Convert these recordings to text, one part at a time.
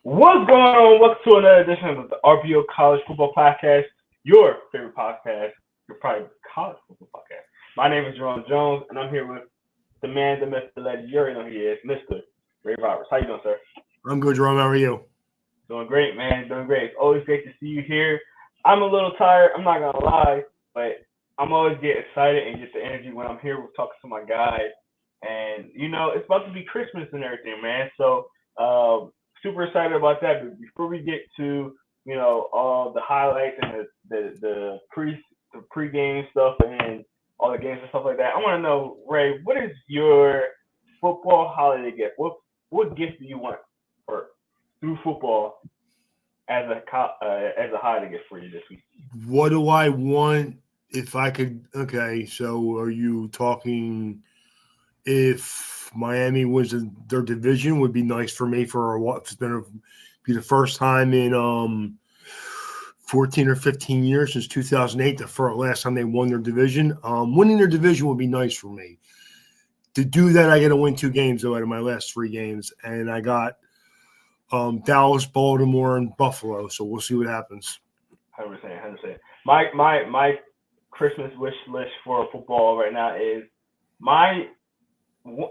What's going on? Welcome to another edition of the RPO College Football Podcast, your favorite podcast, your private college football podcast. My name is Jerome Jones, and I'm here with the man, the myth, the legend. You already know who he is, Mr. Ray Roberts. How you doing, sir? I'm good, Jerome. How are you? Doing great, man. Doing great. It's always great to see you here. I'm a little tired. I'm not gonna lie, but I'm always get excited and get the energy when I'm here with talking to my guys. And it's about to be Christmas and everything, man. So super excited about that. But before we get to all the highlights and the pregame stuff and all the games and stuff like that, I want to know, Ray, what is your football holiday gift? What gift do you want for through football as a holiday gift for you this week? What do I want if I could? Okay, so are you talking if Miami wins their division would be nice for me for what it's been be the first time in 14 or 15 years since 2008 the last time they won their division. Winning their division would be nice for me. To do that, I got to win 2 games though out of my last 3 games, and I got Dallas, Baltimore, and Buffalo. So we'll see what happens. 100%. My Christmas wish list for football right now is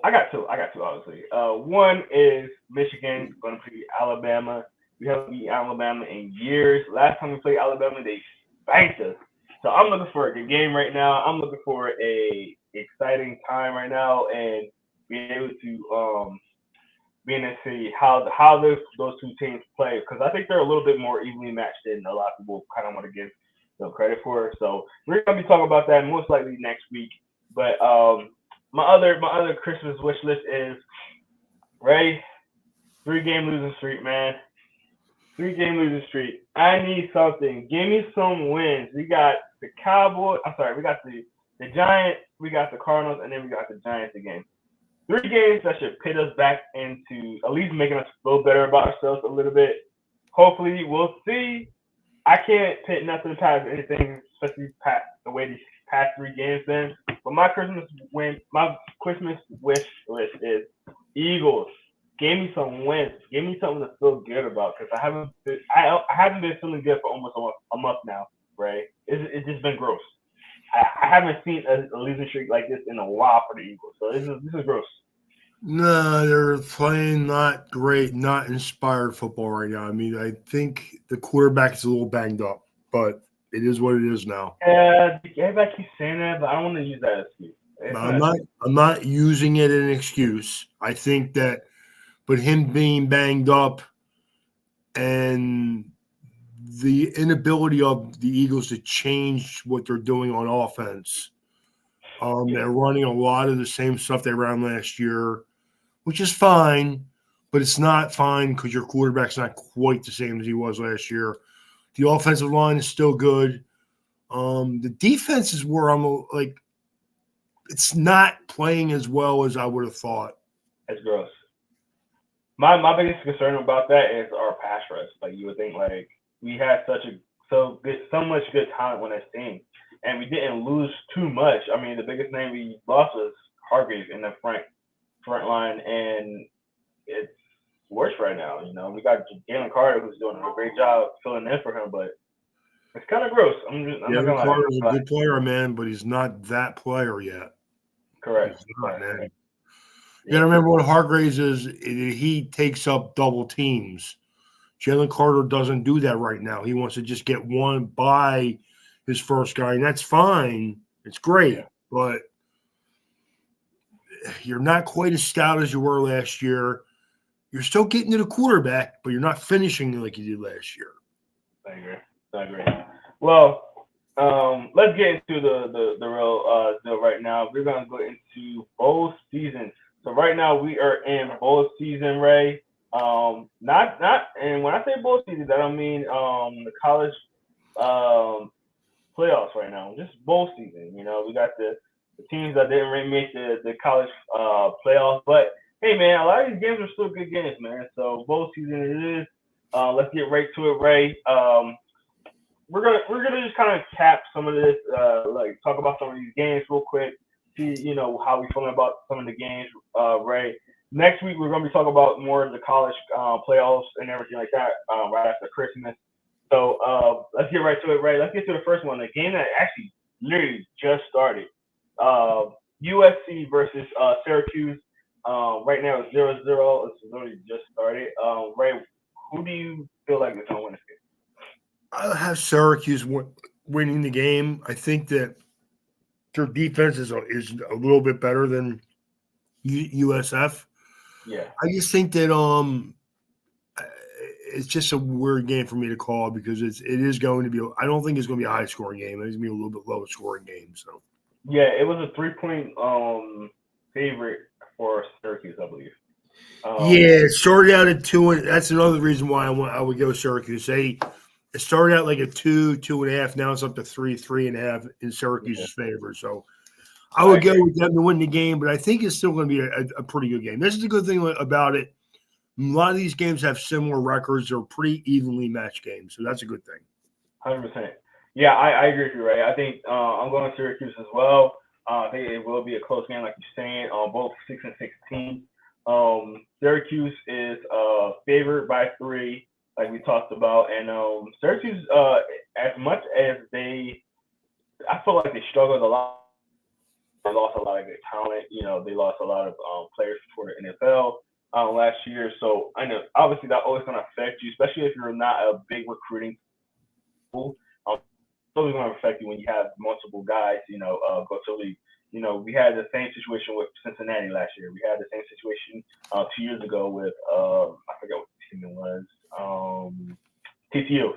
I got two obviously. One is Michigan going to beat Alabama. We haven't beat Alabama in years. Last time we played Alabama, they spanked us. So I'm looking for a good game right now. I'm looking for a exciting time right now, and being able to see how those two teams play, because I think they're a little bit more evenly matched than a lot of people kind of want to give them credit for. So we're gonna be talking about that most likely next week. But my other Christmas wish list is Ray, 3-game losing streak, man. 3-game losing streak. I need something. Give me some wins. We got the Cowboys. I'm sorry. We got the Giants. We got the Cardinals, and then we got the Giants again. 3 games that should pit us back into at least making us feel better about ourselves a little bit. Hopefully, we'll see. I can't pit nothing past anything, especially past the way these past 3 games been. But my Christmas wish list is Eagles. Give me some wins. Give me something to feel good about, because I haven't been feeling good for almost a month now, right? It's just been gross. I haven't seen a losing streak like this in a while for the Eagles. So this is gross. No, they're playing not great, not inspired football right now. I mean, I think the quarterback is a little banged up, but it is what it is now. Yeah, everybody keeps saying that, but I don't want to use that as excuse. I'm not using it as an excuse. I think that, but him being banged up and the inability of the Eagles to change what they're doing on offense. They're running a lot of the same stuff they ran last year, which is fine, but it's not fine because your quarterback's not quite the same as he was last year. The offensive line is still good. The defense is where I'm like, it's not playing as well as I would have thought. That's gross. My biggest concern about that is our pass rush. Like, you would think, like, we had so much good talent on this team, and we didn't lose too much. I mean, the biggest name we lost was Hargrave in the front line, and it's worse right now. We got Jalen Carter, who's doing a great job filling in for him, but it's kind of gross. I'm not gonna lie. Carter's a good player, man, but he's not that player yet. Correct. He's not, man. You gotta remember what Hargraves is. He takes up double teams. Jalen Carter doesn't do that right now. He wants to just get one by his first guy, and that's fine. It's great, but you're not quite as stout as you were last year. You're still getting to the quarterback, but you're not finishing like you did last year. I agree. Well, let's get into the real deal right now. We're gonna go into bowl season. So right now we are in bowl season, Ray. And when I say bowl season, I don't mean the college playoffs right now. Just bowl season. We got the teams that didn't really make the college playoffs, but hey, man, a lot of these games are still good games, man. So bowl season it is. Let's get right to it, Ray. We're gonna just kind of cap some of this, talk about some of these games real quick. See, how we feeling about some of the games, Ray. Next week we're going to be talking about more of the college playoffs and everything like that right after Christmas. So let's get right to it. Right, let's get to the first one. The game that actually literally just started. USC versus Syracuse. Right now it's 0-0. It's literally just started. Right, who do you feel like is going to win this game? I'll have Syracuse winning the game. I think that their defense is a little bit better than USF. Yeah. I just think that it's just a weird game for me to call because it is going to be. I don't think it's going to be a high scoring game. It's going to be a little bit lower scoring game. So Yeah, it was a 3 point favorite for Syracuse, I believe. yeah, it started out at 2, and that's another reason why I would go Syracuse. It started out like a 2, 2.5. Now it's up to 3, 3.5 in Syracuse's favor. So I I would go agree. with them to win the game, but I think it's still going to be a pretty good game. This is the good thing about it. A lot of these games have similar records. They're pretty evenly matched games, so that's a good thing. 100%. Yeah, I agree with you, Ray. I think I'm going to Syracuse as well. I think it will be a close game, like you're saying. Both 6-16. Syracuse is favored by 3, like we talked about, and Syracuse, as much as I feel like they struggled a lot. They lost a lot of good talent. They lost a lot of players for the NFL last year. So I know obviously that always going to affect you, especially if you're not a big recruiting pool. It's always going to affect you when you have multiple guys, go to the league. We had the same situation with Cincinnati last year. We had the same situation 2 years ago with I forget what team it was. TCU.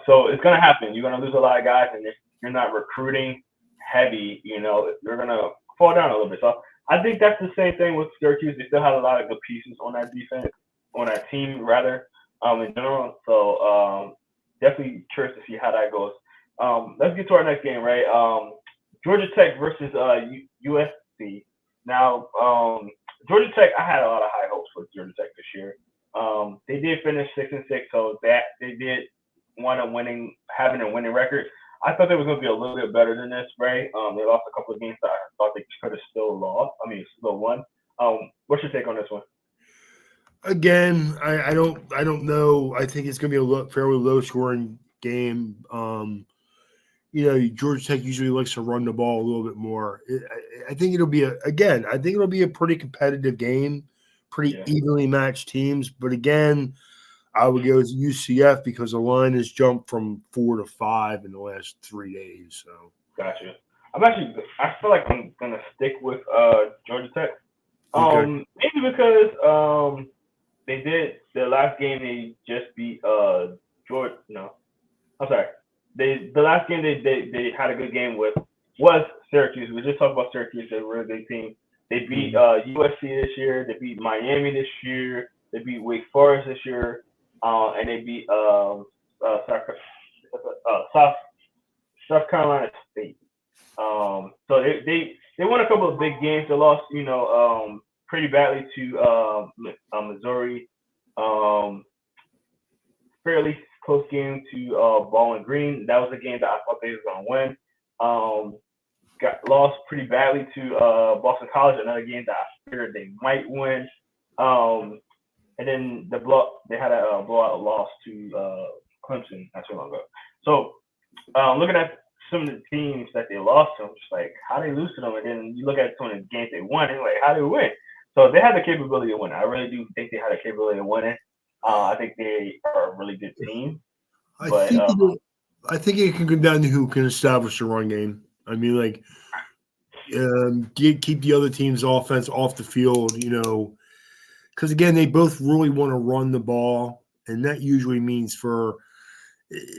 So it's gonna happen. You're gonna lose a lot of guys, and if you're not recruiting heavy, you're gonna fall down a little bit. So I think that's the same thing with Syracuse. They still have a lot of good pieces on that defense, on that team rather, in general. So definitely curious to see how that goes. Let's get to our next game, right? Georgia Tech versus USC. Now, Georgia Tech, I had a lot of high hopes for Georgia Tech this year. They did finish 6-6, so that they did want having a winning record. I thought they was going to be a little bit better than this, right? They lost a couple of games that I thought they could have still lost. Still won. What's your take on this one? Again, I don't know. I think it's going to be a fairly low scoring game. Georgia Tech usually likes to run the ball a little bit more. I think it'll be a pretty competitive game, pretty evenly matched teams. But again, I would go with UCF because the line has jumped from 4 to 5 in the last 3 days. So gotcha. I feel like I'm gonna stick with Georgia Tech. okay. Maybe because they did the last game they just beat Georgia. No, I'm sorry. The last game they had a good game with was Syracuse. We just talked about Syracuse, a really big team. They beat USC this year. They beat Miami this year. They beat Wake Forest this year, and they beat South Carolina State. So they won a couple of big games. They lost, pretty badly to Missouri. Fairly close game to Bowling Green. That was a game that I thought they were going to win. Got lost pretty badly to Boston College, another game that I figured they might win. And then they had a blowout loss to Clemson not too long ago. So looking at some of the teams that they lost to, I'm just like, how they lose to them? And then you look at some of the games they won, and you're like, how they win? So they had the capability of winning. I really do think they had the capability of winning. I think they are a really good team. I think it can come down to who can establish the run game. Keep the other team's offense off the field, because again, they both really want to run the ball, and that usually means for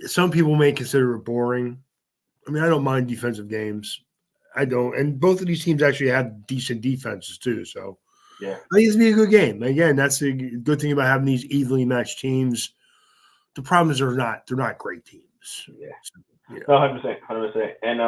some people may consider it boring. I don't mind defensive games. I don't, and both of these teams actually have decent defenses too. So yeah, I think it's gonna be a good game. Again, that's the good thing about having these evenly matched teams. The problem is they're not great teams. Yeah, so, no, 100%. And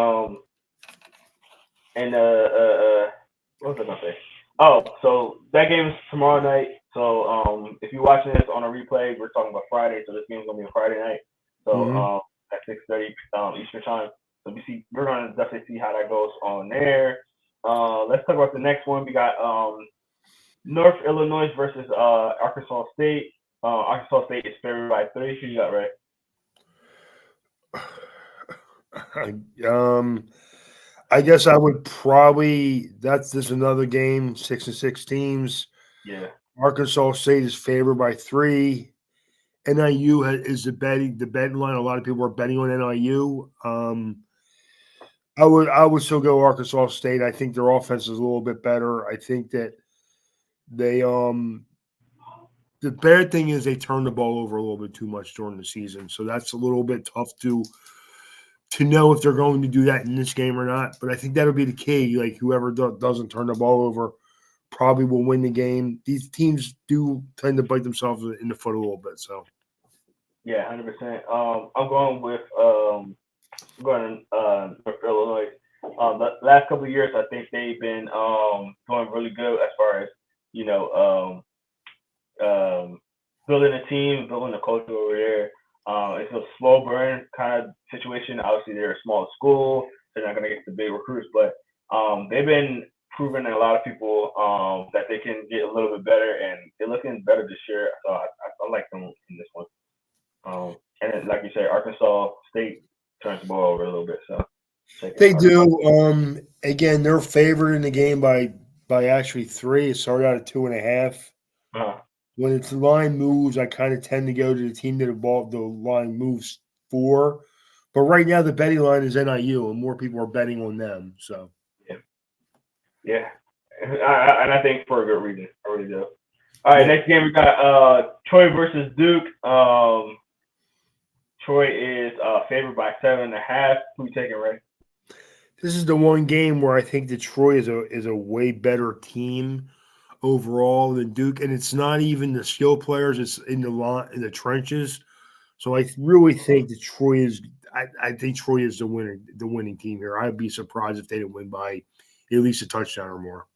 what was I gonna say? Oh, so that game is tomorrow night. So if you're watching this on a replay, we're talking about Friday. So this game's gonna be on Friday night. So at 6:30 Eastern time. So we're gonna definitely see how that goes on there. Let's talk about the next one. We got North Illinois versus Arkansas State. Arkansas State is favored by 3. Who you got, right? um, I guess I would probably. That's just another game. 6-6 teams. Yeah. Arkansas State is favored by 3. NIU is the betting line. A lot of people are betting on NIU. I would still go Arkansas State. I think their offense is a little bit better. I think that they the bad thing is they turn the ball over a little bit too much during the season. So that's a little bit tough to know if they're going to do that in this game or not. But I think that'll be the key. Like whoever doesn't turn the ball over probably will win the game. These teams do tend to bite themselves in the foot a little bit. So Yeah, 100%. I'm going with going North Illinois. The last couple of years, I think they've been doing really good as far as you know building a team, building a culture over there. It's a slow burn kind of situation. Obviously, they're a small school. They're not going to get the big recruits, but they've been proving to a lot of people that they can get a little bit better, and they're looking better this year. So I like them in this one. And then, like you say, Arkansas State turns the ball over a little bit. So taking they do. Arkansas. Again, they're favored in the game by actually 3. It started out at 2.5. Uh, When it's the line moves, I kind of tend to go to the team that the line moves for. But right now, the betting line is NIU, and more people are betting on them. So yeah, yeah, and I think for a good reason. I really do. All right, yeah, next game we got Troy versus Duke. Troy is favored by 7.5. Who you taking, Ray? this is the one game where I think Detroit is a way better team overall than Duke, and it's not even the skill players; it's in the line in the trenches. So I really think Detroit is. I think Troy is the winning team here. I'd be surprised if they didn't win by at least a touchdown or more.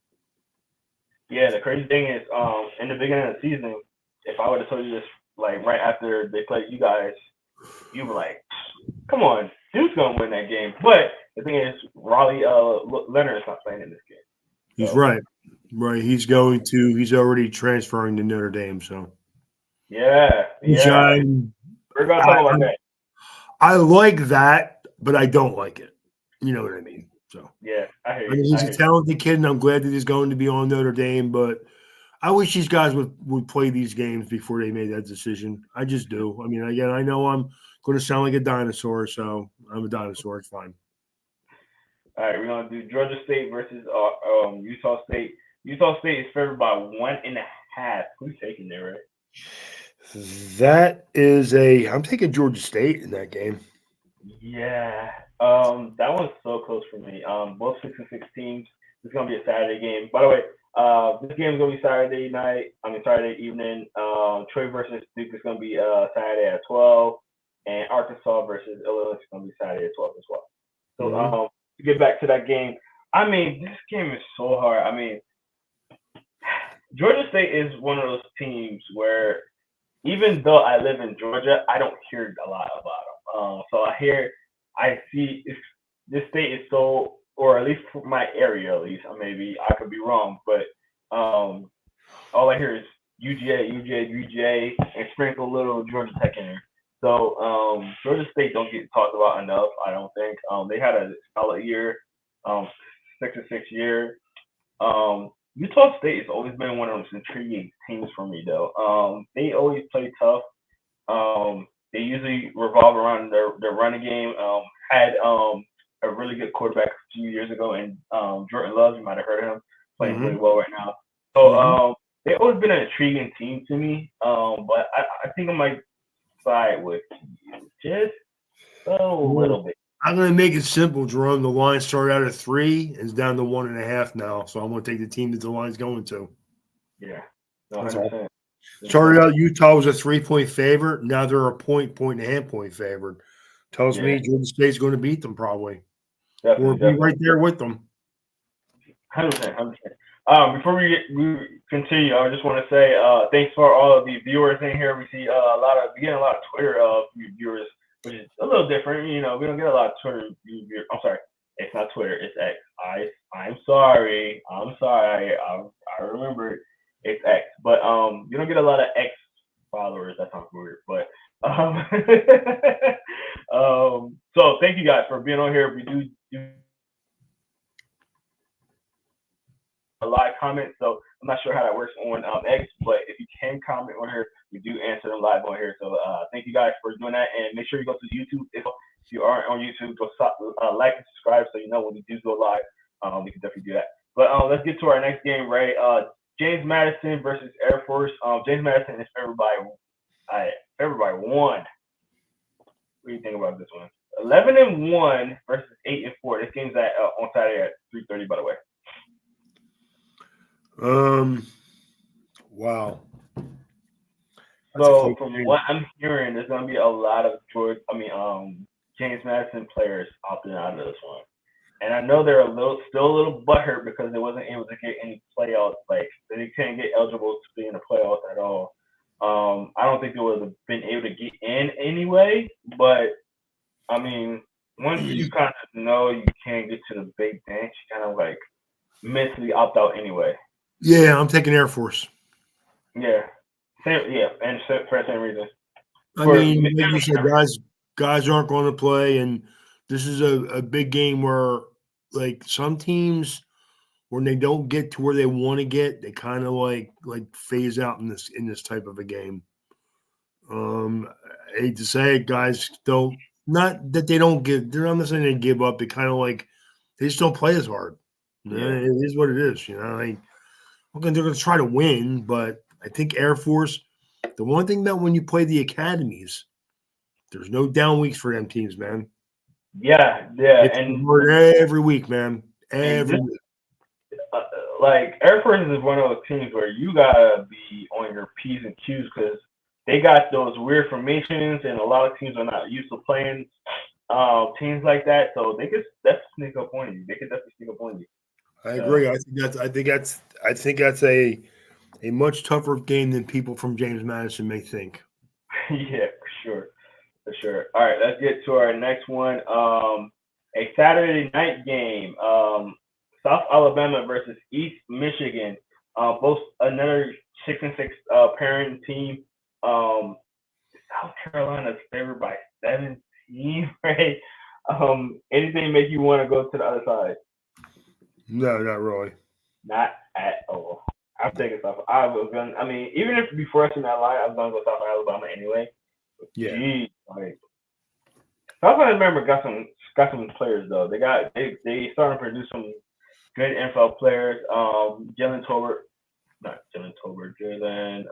Yeah, the crazy thing is, in the beginning of the season, if I would have told you this like right after they played you guys, you were like, "Come on, Duke's gonna win that game." But the thing is, Raleigh Leonard is not playing in this game. He's So right. Right. He's going to. He's already transferring to Notre Dame. So, yeah, which yeah, we're gonna talk about that. I like that, but I don't like it. You know what I mean? So, Yeah, I hear I you. mean, I he's a hear you. talented kid, and I'm glad that he's going to be on Notre Dame. But I wish these guys would play these games before they made that decision. I just do. I mean, again, I know I'm going to sound like a dinosaur, so I'm a dinosaur. It's fine. All right, we're gonna do Georgia State versus Utah State. Utah State is favored by 1.5. Who's taking there, right? That is a. I'm taking Georgia State in that game. Yeah. That one's so close for me. Both 6-6 teams. It's gonna be a Saturday game. By the way, this game is gonna be Saturday night. I mean Saturday evening. Troy versus Duke is gonna be Saturday at 12, and Arkansas versus Illinois is gonna be Saturday at 12 as well. So Mhm. to get back to that game, I mean this game is so hard. I mean Georgia State is one of those teams where even though I live in Georgia, I don't hear a lot about them. So I see this state is so, or at least for my area, at least maybe I could be wrong, but um, all I hear is UGA, and sprinkle a little Georgia Tech in there. So Georgia State don't get talked about enough. I don't think they had a solid year, 6-6 year. Utah State has always been one of those intriguing teams for me, though. They always play tough. They usually revolve around their running game. Had a really good quarterback a few years ago, and Jordan Love, you might have heard of him, playing really Mhm. well right now. So Mhm. they've always been an intriguing team to me. But I think I might side with just a Well, little bit. I'm going to make it simple, Jerome. The line started out at 3, and it's down to 1.5 now. So I'm going to take the team that the line's going to. Yeah, no, That's hundred all. percent, Started 100%. out Utah was a 3-point favorite. Now they're a point and a half point favorite. Tells Yeah, me Georgia State's going to beat them probably, or definitely, be definitely. right there with them. 100%, 100%. Before we continue, I just want to say thanks for all of the viewers in here. We see we get a lot of Twitter viewers, which is a little different. You know, we don't get a lot of Twitter viewers. I'm sorry, it's not Twitter, it's X. I'm sorry, I remember. It's X, but you don't get a lot of X followers. That sounds weird, but um, so thank you guys for being on here. We do a live comment, so I'm not sure how that works on X, but if you can comment on here, we do answer them live on here. So thank you guys for doing that, and make sure you go to YouTube. If you aren't on YouTube, go like and subscribe so you know when we do go live. We can definitely do that. But let's get to our next game, right? James Madison versus Air Force. James Madison is favored by one. What do you think about this one? 11-1 versus 8-4. This game's at on Saturday at 3:30. By the way. Wow. So from what I'm hearing, there's gonna be a lot of James Madison players opting out of this one. And I know they're still a little butthurt because they wasn't able to get any playoffs. Like they can't get eligible to be in the playoffs at all. I don't think they would have been able to get in anyway. But I mean, once you kind of know you can't get to the big bench, you kind of like mentally opt out anyway. Yeah, I'm taking Air Force. Yeah, and for the same reason. I mean, like you said, guys aren't going to play, and this is a big game where, like, some teams when they don't get to where they want to get, they kind of like phase out in this type of a game. I hate to say it, guys don't not that they don't give. They're not necessarily they give up. They kind of like they just don't play as hard. Yeah. It is what it is. Like, okay, they're going to try to win, but I think Air Force. The one thing about when you play the academies, there's no down weeks for them teams, man. Yeah, It's and every week, man. Every week. Like Air Force is one of those teams where you gotta be on your P's and Q's because they got those weird formations, and a lot of teams are not used to playing teams like that. So they could definitely sneak up on you. They could definitely sneak up on you. I agree. I think that's a much tougher game than people from James Madison may think. Yeah, for sure. All right, let's get to our next one. A Saturday night game. South Alabama versus East Michigan. Both another 6-6 parent team. South Carolina's favored by 17, right? Anything make you want to go to the other side? No, not really. Not at all. I'm taking South. I was gonna. I mean, even if before I seen that line, I was gonna go South Alabama anyway. Yeah. Jeez, like South Alabama got some players though. They starting to produce some good NFL players. Jalen Tolbert, not Jalen Tolbert, Jalen.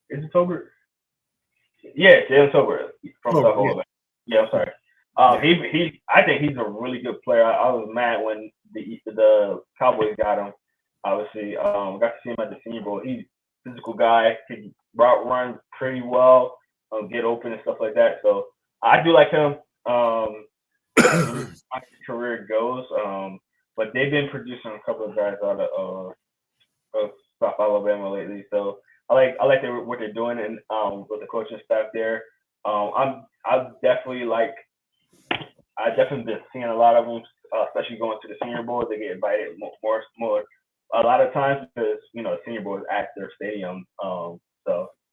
Is it Tolbert? Yeah, Jalen Tolbert from South Alabama. Yeah, I'm sorry. He I think he's a really good player. I was mad when the Cowboys got him. Obviously, got to see him at the Senior Bowl. He's a physical guy, could route run pretty well, get open and stuff like that. So I do like him. My career goes. But they've been producing a couple of guys out of South Alabama lately. So I like what they're doing and with the coaching staff there. I've definitely been seeing a lot of them, especially going to the Senior Bowl. They get invited more a lot of times because the Senior Bowl is at their stadium. So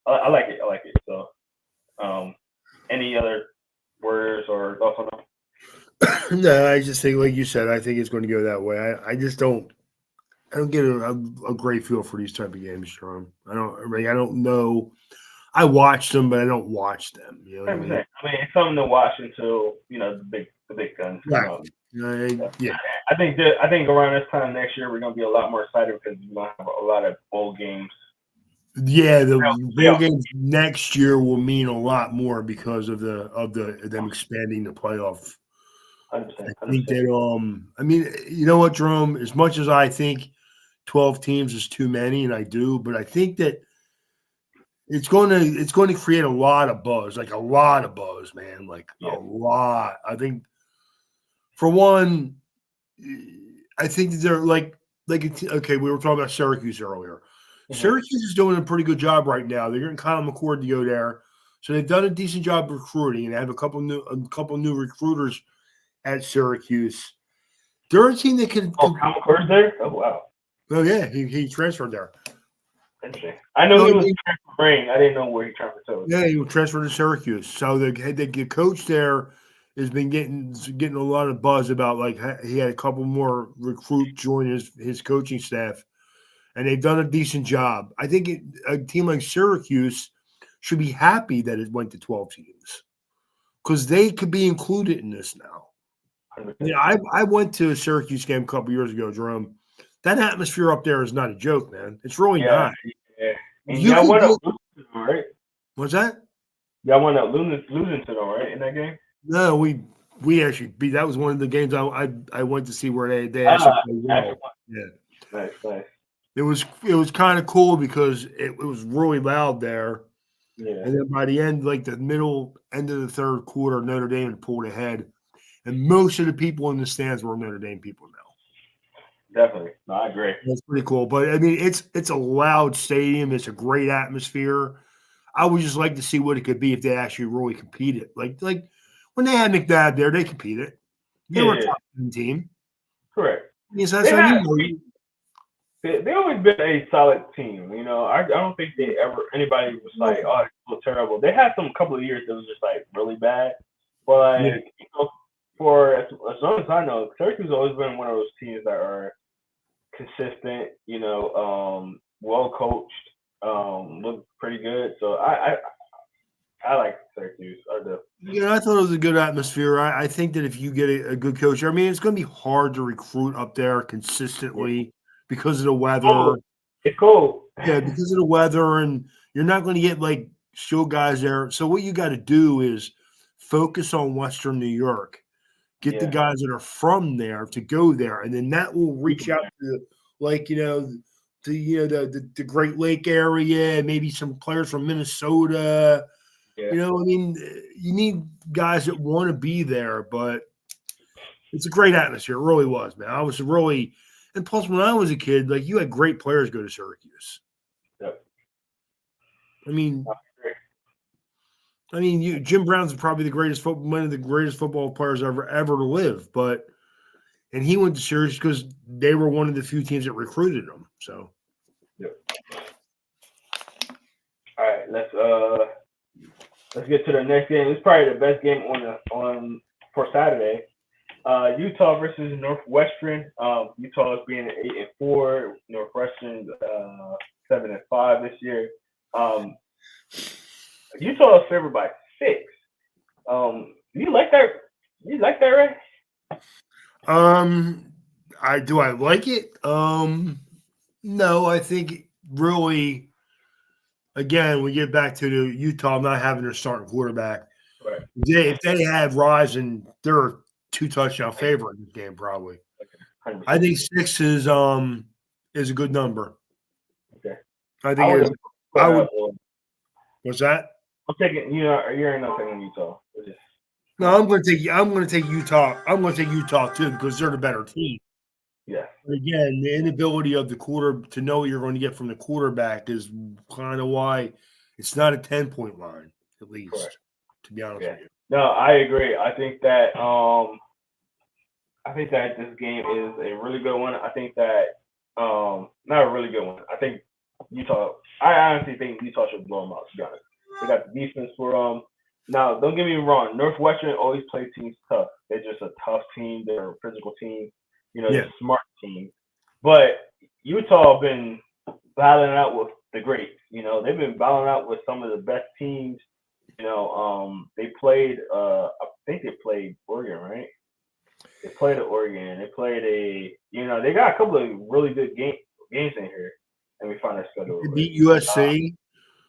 I like it. So any other words or thoughts on that? No, I just think, like you said, I think it's going to go that way. I just don't. I don't get a great feel for these type of games, Jerome. I don't know. I watch them, but I don't watch them. You know what I mean? It's something to watch until the big guns. Right. Yeah. I think around this time next year we're gonna be a lot more excited because we're gonna have a lot of bowl games. Yeah, the bowl games next year will mean a lot more because of them expanding the playoff. 100%. I think that I mean, you know what, Jerome? As much as I think 12 teams is too many, and I do, but I think that it's going to create a lot of buzz, like a lot of buzz, man, a lot. I think, for one, I think they're okay. We were talking about Syracuse earlier. Mm-hmm. Syracuse is doing a pretty good job right now. They're getting Kyle McCord to go there, so they've done a decent job recruiting, and they have a couple new recruiters at Syracuse. They're a team that can. Kyle McCord's there? Oh wow. Oh yeah, he transferred there. Interesting. I know No, he I was mean, transferring. I didn't know where he transferred to. yeah, he transferred to Syracuse. So the coach there has been getting a lot of buzz about like he had a couple more recruits join his coaching staff, and they've done a decent job. I think a team like Syracuse should be happy that it went to 12 teams because they could be included in this now. I 100%. mean, I went to a Syracuse game a couple years ago, Jerome. That atmosphere up there is not a joke, man. It's really Yeah, not. yeah. And You y'all could wound up get losing to them, right? what's that? Y'all wound up losing to them, right, in that game? No, we actually beat. That was one of the games I went to see where they actually Ah, played actually, well. Yeah, nice, nice. it was kind of cool because it was really loud there. Yeah, And then by the end, like the middle end of the third quarter, Notre Dame had pulled ahead, and most of the people in the stands were Notre Dame people now. definitely. No, I agree. That's pretty cool. But I mean, it's a loud stadium. It's a great atmosphere. I would just like to see what it could be if they actually really competed. Like when they had McNabb there, they competed. They Yeah, were a yeah, top 10 team. correct. Yes, that's They I had mean. they always been a solid team. You know, I don't think they ever anybody was like, oh, it's so terrible. They had some couple of years that was just like really bad, but Yeah, like for as long as I know, Syracuse has always been one of those teams that are consistent. Well coached, look pretty good. So I like Syracuse. I do. I thought it was a good atmosphere. I think that if you get a good coach, I mean, it's going to be hard to recruit up there Yeah. consistently because of the Cold. weather. It's cold. Yeah, because of the weather, and you're not going to get like show guys there. So what you got to do is focus on Western New York. Get the Yeah. guys that are from there to go there, and then that will reach out to like the Great Lake area, maybe some players from Minnesota. Yeah. I mean, you need guys that want to be there, but it's a great atmosphere. It really was, man. I was really, and plus, when I was a kid, like you had great players go to Syracuse. Yep. I mean, Jim Brown's probably one of the greatest football players ever to live, and he went to Syracuse because they were one of the few teams that recruited him. So, Yep. All right. Let's get to the next game. It's probably the best game on for Saturday. Utah versus Northwestern. Utah is being 8-4. Northwestern 7-5 this year. Utah is favored by 6. You like that? You like that, right? I like it? No, I think really. Again, we get back to the Utah not having their starting quarterback. Right. If they had Rising, they're a 2-touchdown favorite in this game, probably. 100%. I think 6 is a good number. Okay. I think it is. I would. What's that? I'm taking. You're not taking Utah. No, I'm going to take Utah. I'm going to take Utah too because they're the better team. Yeah. But again, the inability of the quarter to know what you're going to get from the quarterback is kind of why it's not a 10-point line, at least. Correct. To be honest with you. No, I agree. I think that this game is a really good one. I think that not a really good one. I think Utah. I honestly think Utah should blow them out. To be honest, they got the defense for them. Now, don't get me wrong. Northwestern always play teams tough. They're just a tough team. They're a physical team. They're a smart team. But Utah been battling out with the greats. They've been battling out with some of the best teams. They played. I think they played Oregon, right? They played at Oregon. They played They got a couple of really good games in here. Let me find their schedule. They beat USC.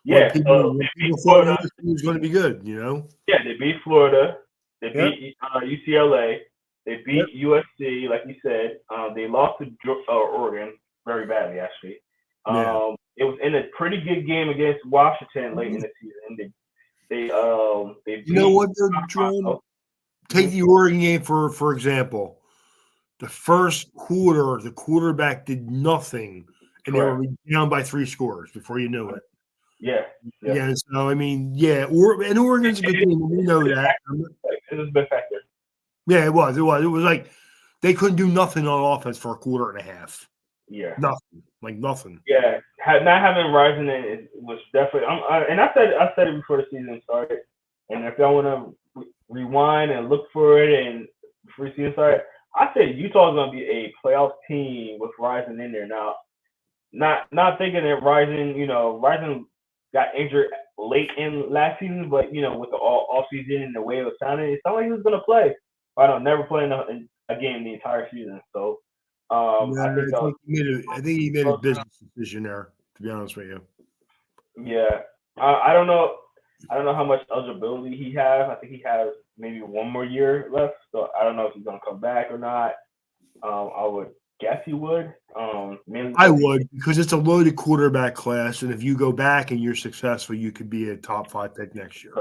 Yeah, When they beat people thought Florida. USC was going to be good, Yeah, they beat Florida. They beat UCLA. They beat USC, like you said. They lost to Oregon very badly, actually. It was in a pretty good game against Washington late in the season. They beat. You know what, Jerome? Take the Oregon game for example. The first quarter, the quarterback did nothing, and they were down by 3 scores before you knew it. Yeah. So I mean, and Oregon's a good team. We know that. It was a big factor. Yeah, it was. It was like they couldn't do nothing on offense for a quarter and a half. Yeah. Nothing. Yeah, not having Ryzen in it was definitely. And I said it before the season started. And if y'all want to rewind and look for it, and before the season started, I said Utah's gonna be a playoff team with Ryzen in there. Now, not thinking that Ryzen got injured late in last season, but with the all season and the way it was sounding, it sounded like he was gonna play. I don't never play in a game the entire season. So, Yeah, I think I think he made a business decision there. To be honest with you. Yeah, I don't know. I don't know how much eligibility he has. I think he has maybe one more year left. So I don't know if he's gonna come back or not. I would guess he would. Mainly I because would, because it's a loaded quarterback class, and if you go back and you're successful, you could be a top 5 pick next year.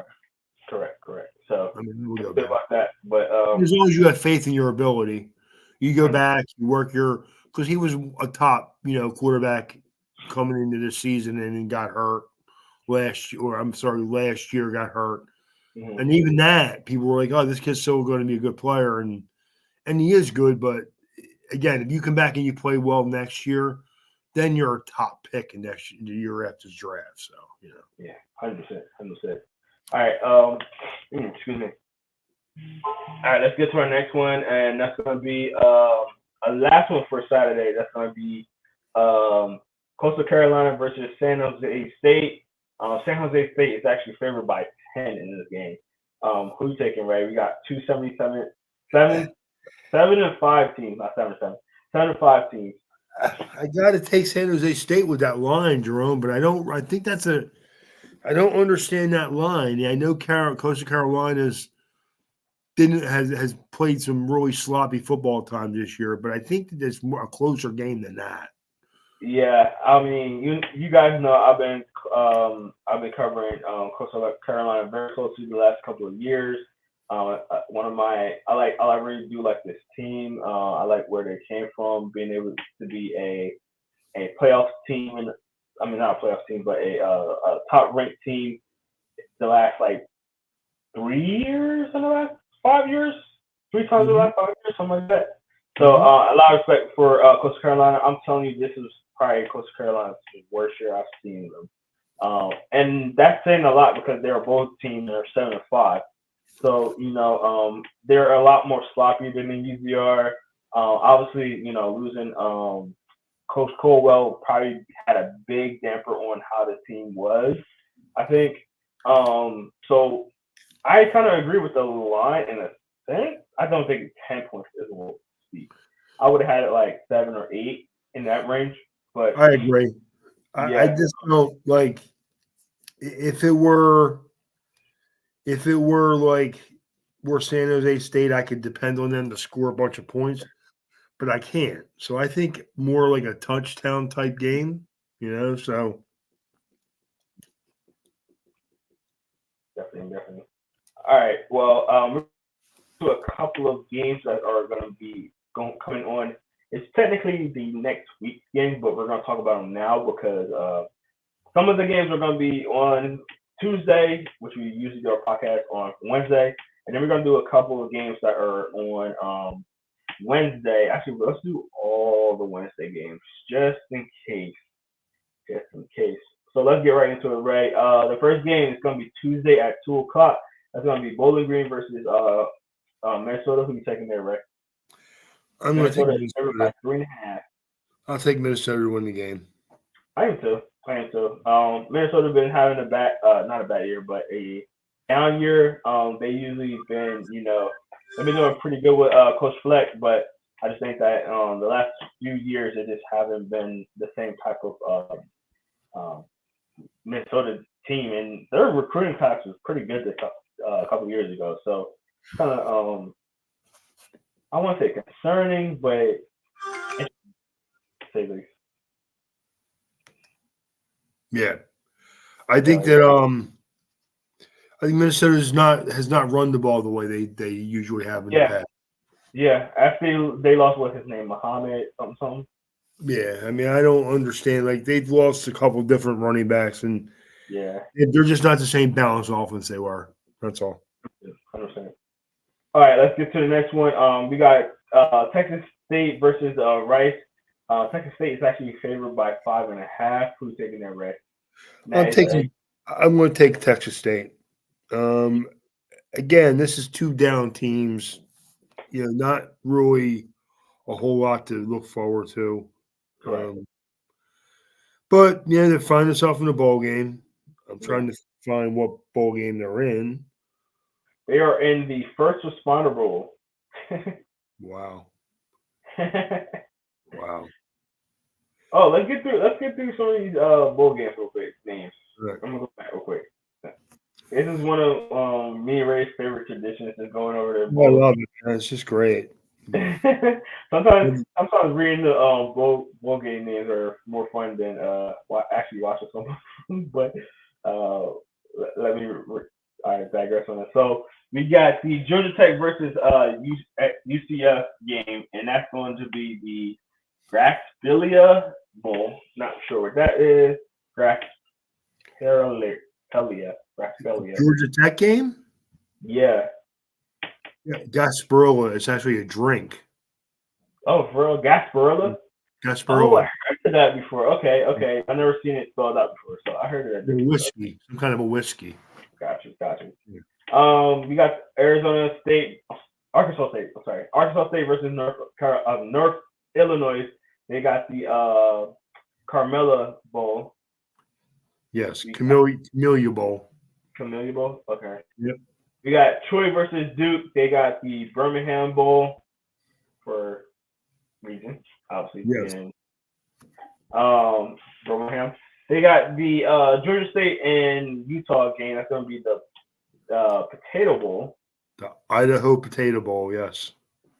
correct. So I mean, we'll go think back. about that. But As long as you have faith in your ability, you go back, you work because he was a top, quarterback coming into this season and then got hurt last year got hurt. mhm. And even that, people were like, "Oh, this kid's still going to be a good player," and he is good. But again, if you come back and you play well next year, then you're a top pick in the year after the draft. So Yeah, 100%. All right. Excuse me. All right, let's get to our next one, and that's going to be a last one for Saturday. That's going to be Coastal Carolina versus San Jose State. San Jose State is actually favored by 10 in this game. Who you taking, Ray? We got 7-5 teams, not 7-7, 7-5 teams. I got to take San Jose State with that line, Jerome. But I don't. I think I don't understand that line. Yeah, I know Coastal Carolina's has played some really sloppy football time this year, but I think that it's a closer game than that. Yeah, I mean, you guys know I've been covering Coastal Carolina very closely the last couple of years. One of my I really do like this team. I like where they came from, being able to be a playoff team, and I mean not a playoff team, but a top ranked team the last like 3 years in the last 5 years, 3 times in the last 5 years, something like that. So a lot of respect for Coastal Carolina. I'm telling you, this is probably Coastal Carolina's worst year I've seen them. And that's saying a lot because they're both teams that are 7-5. So they're a lot more sloppy than they usually are. Obviously, losing Coach Colwell probably had a big damper on how the team was. I think. So I kind of agree with the line in a sense. I don't think 10 points is a little steep. I would have had it like 7 or 8 in that range. But I agree. yeah, I just don't like if it were like we're San Jose State, I could depend on them to score a bunch of points, but I can't. So I think more like a touchdown type game, So definitely. All right. Well, we're to a couple of games that are going to be coming on. It's technically the next week's game, but we're going to talk about them now because some of the games are going to be on Tuesday, which we usually do our podcast on Wednesday, and then we're going to do a couple of games that are on Wednesday. Actually, let's do all the Wednesday games just in case. So let's get right into it, Ray. The first game is going to be Tuesday at 2 o'clock. That's going to be Bowling Green versus Minnesota. Who you taking there, Ray? I'm going to take Minnesota by Minnesota. 3.5. I'll take Minnesota to win the game. I am too. Minnesota's been having not a bad year, but a down year. They usually been, they've been doing pretty good with Coach Fleck, but I just think that the last few years they just haven't been the same type of Minnesota team, and their recruiting class was pretty good a couple years ago. So kind of I want to say concerning, but say least. Yeah, I think that I think Minnesota has not run the ball the way they usually have in the past. Yeah, after they lost what's his name, Muhammad something. Yeah, I mean I don't understand. Like they've lost a couple different running backs, and they're just not the same balanced offense they were. That's all. 100%. All right, let's get to the next one. We got Texas State versus Rice. Texas State is actually favored by 5.5. Who's taking their rest? I'm That is taking. I'm going to take Texas State. Um, Again, this is two down teams. Not really a whole lot to look forward to. correct. Um, but they find themselves in a bowl game. I'm Yeah. trying to find what bowl game they're in. They are in the first responder bowl. Wow, wow. Oh, let's get through some of these bowl games real quick. Names. Right. I'm gonna go back real quick. This is one of me and Ray's favorite traditions is going over to I bowl. love it, man. It's just great. sometimes reading the bowl game names are more fun than actually watching some. of them. But uh, let me I digress on that. So we got the Georgia Tech versus UCF game, and that's going to be the Graxpelia Bowl. Not sure what that is. Graxpelia. Graxpelia. Georgia Tech game? Yeah. Yeah, Gasparilla is actually a drink. Oh, for real? Gasparilla? Oh, I Gasparilla, heard of that before. Okay. I've never seen it spelled out before, so I heard of that before. whiskey, some kind of a whiskey. Gotcha. Yeah. We got Arizona State, Arkansas State. I'm sorry, Arkansas State versus North Illinois. They got the Carmella Bowl. Yes, Camellia Bowl. Camellia Bowl. Okay. Yep. We got Troy versus Duke. They got the Birmingham Bowl for reasons, obviously. Yes. And Birmingham. They got the Georgia State and Utah game. That's going to be the Potato Bowl. The Idaho Potato Bowl, yes.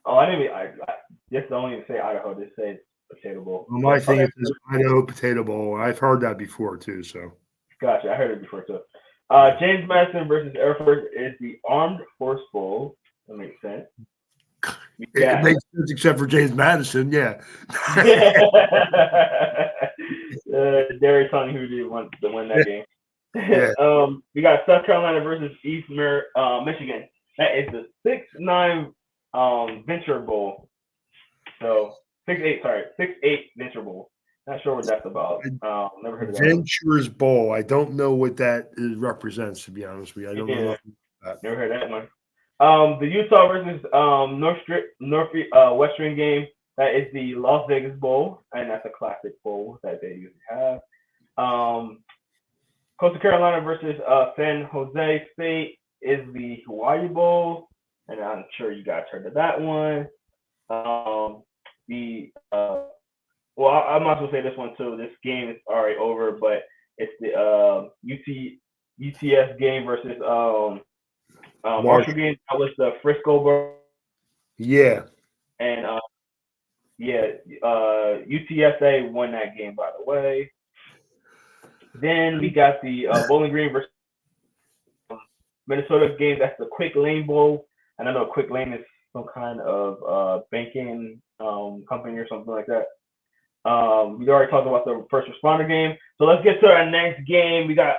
Oh, I didn't even. Just don't even say Idaho. Just say Potato Bowl. Well, my thing is Idaho Potato Bowl. I've heard that before too. So. Gotcha. I heard it before too. James Madison versus Air Force is the Armed Force Bowl. That makes sense. It makes sense except for James Madison, yeah. Darius Tony who did want to win that game. Yeah. We got South Carolina versus East Michigan. That is the 6-9 Venture Bowl. So 6-8 Venture Bowl. Not sure what that's about. Never heard of that. Ventures Bowl. I don't know what that represents, to be honest with you. I don't know nothing about that. Never heard that one. The Utah versus Western game. That is the Las Vegas Bowl, and that's a classic bowl that they usually have. Coastal Carolina versus San Jose State is the Hawaii Bowl, and I'm sure you guys heard of that one. Well, I might as well say this one too. This game is already over, but it's the UTS game versus Marshall game. That was the Frisco Bowl. Yeah. And UTSA won that game, by the way. Then we got the Bowling Green versus Minnesota game. That's the Quick Lane Bowl. And I know Quick Lane is some kind of banking company or something like that. We already talked about the first responder game. So let's get to our next game. We got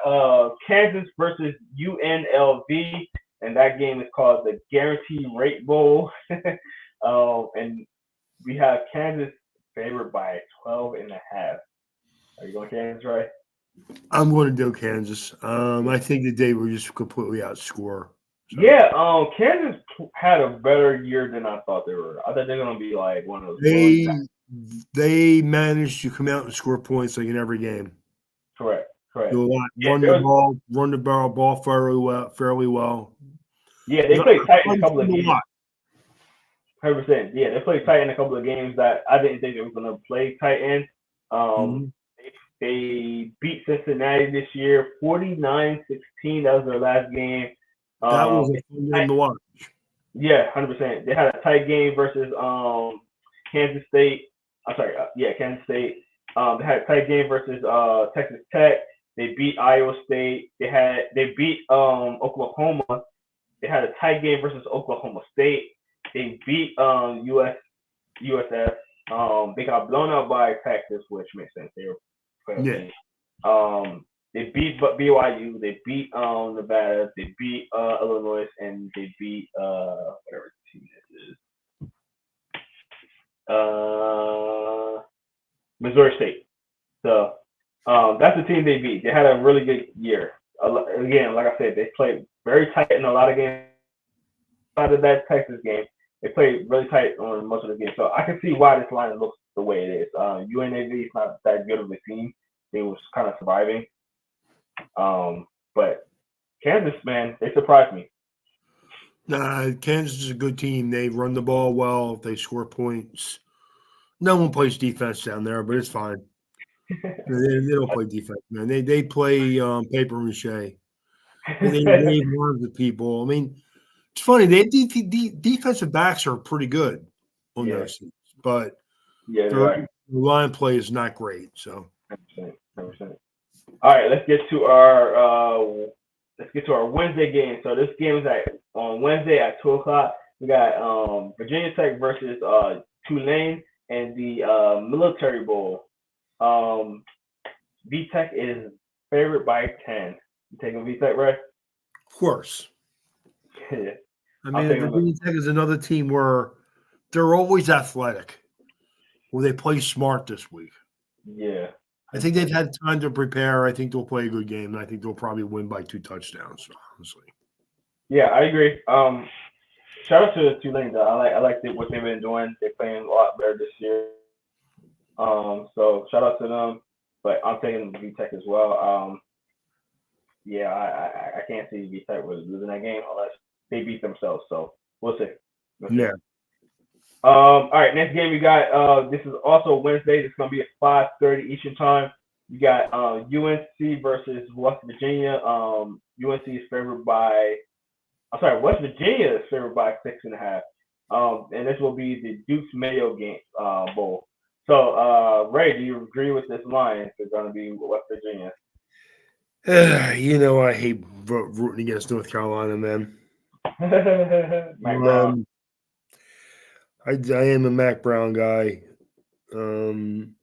Kansas versus UNLV. And that game is called the Guaranteed Rate Bowl. And we have Kansas favored by 12.5. Are you going Kansas, right? I'm going to do Kansas. I think that they were just completely outscore. So. Yeah, Kansas had a better year than I thought they were. I thought they were going to be like one of those. They managed to come out and score points like in every game. Correct. Do a lot. Run the ball fairly well. Yeah, they played tight in a couple of games. 100%. Yeah, they played tight in a couple of games that I didn't think they were going to play tight in. They beat Cincinnati this year, 49-16. That was their last game. That was a fun game to watch. Yeah, 100%. They had a tight game versus Kansas State. Kansas State. They had a tight game versus Texas Tech. They beat Iowa State. They beat Oklahoma. They had a tight game versus Oklahoma State. They beat USF. They got blown out by Texas, which makes sense. They were playing. They beat BYU. They beat Nevada. They beat Illinois, and they beat whatever team this is. Missouri State. So that's the team they beat. They had a really good year. Again, like I said, they played very tight in a lot of games. Out of that Texas game, they played really tight on most of the game. So I can see why this line looks the way it is. UNAV is not that good of a team. They was kind of surviving. But Kansas, man, they surprised me. Kansas is a good team. They run the ball well. They score points. No one plays defense down there, but it's fine. They don't play defense, man. They play paper mache. They wave arms at people. I mean, it's funny. Defensive backs are pretty good on Yeah, those teams, but yeah, they their are. line play is not great. So 100%, 100%. All right, let's get to our Wednesday game. So this game is on Wednesday at 2 o'clock. We got Virginia Tech versus Tulane and the Military Bowl. Um, VTech is favored by 10. You taking VTech, right? of course, Yeah, I I'm mean, taking them. Virginia Tech is another team where they're always athletic. Well, they play smart this week. Yeah, I think they've had time to prepare. I think they'll play a good game, and I think they'll probably win by 2 touchdowns. Honestly, yeah, I agree. Shout out to the Tulane though. I like what they've been doing. They're playing a lot better this year. So shout out to them. But I'm taking VTech as well. Yeah, I can't see VTech was losing that game unless they beat themselves. So we'll see. We'll see. yeah. All right, next game we got. This is also Wednesday. It's gonna be at 5:30 Eastern time. You got UNC versus West Virginia. UNC is favored by. I'm sorry, West Virginia is favored by 6.5. And this will be the Duke's Mayo game bowl. So, Ray, do you agree with this line? It's going to be West Virginia. I hate rooting against North Carolina, man. Mike Brown. I am a Mac Brown guy. Um,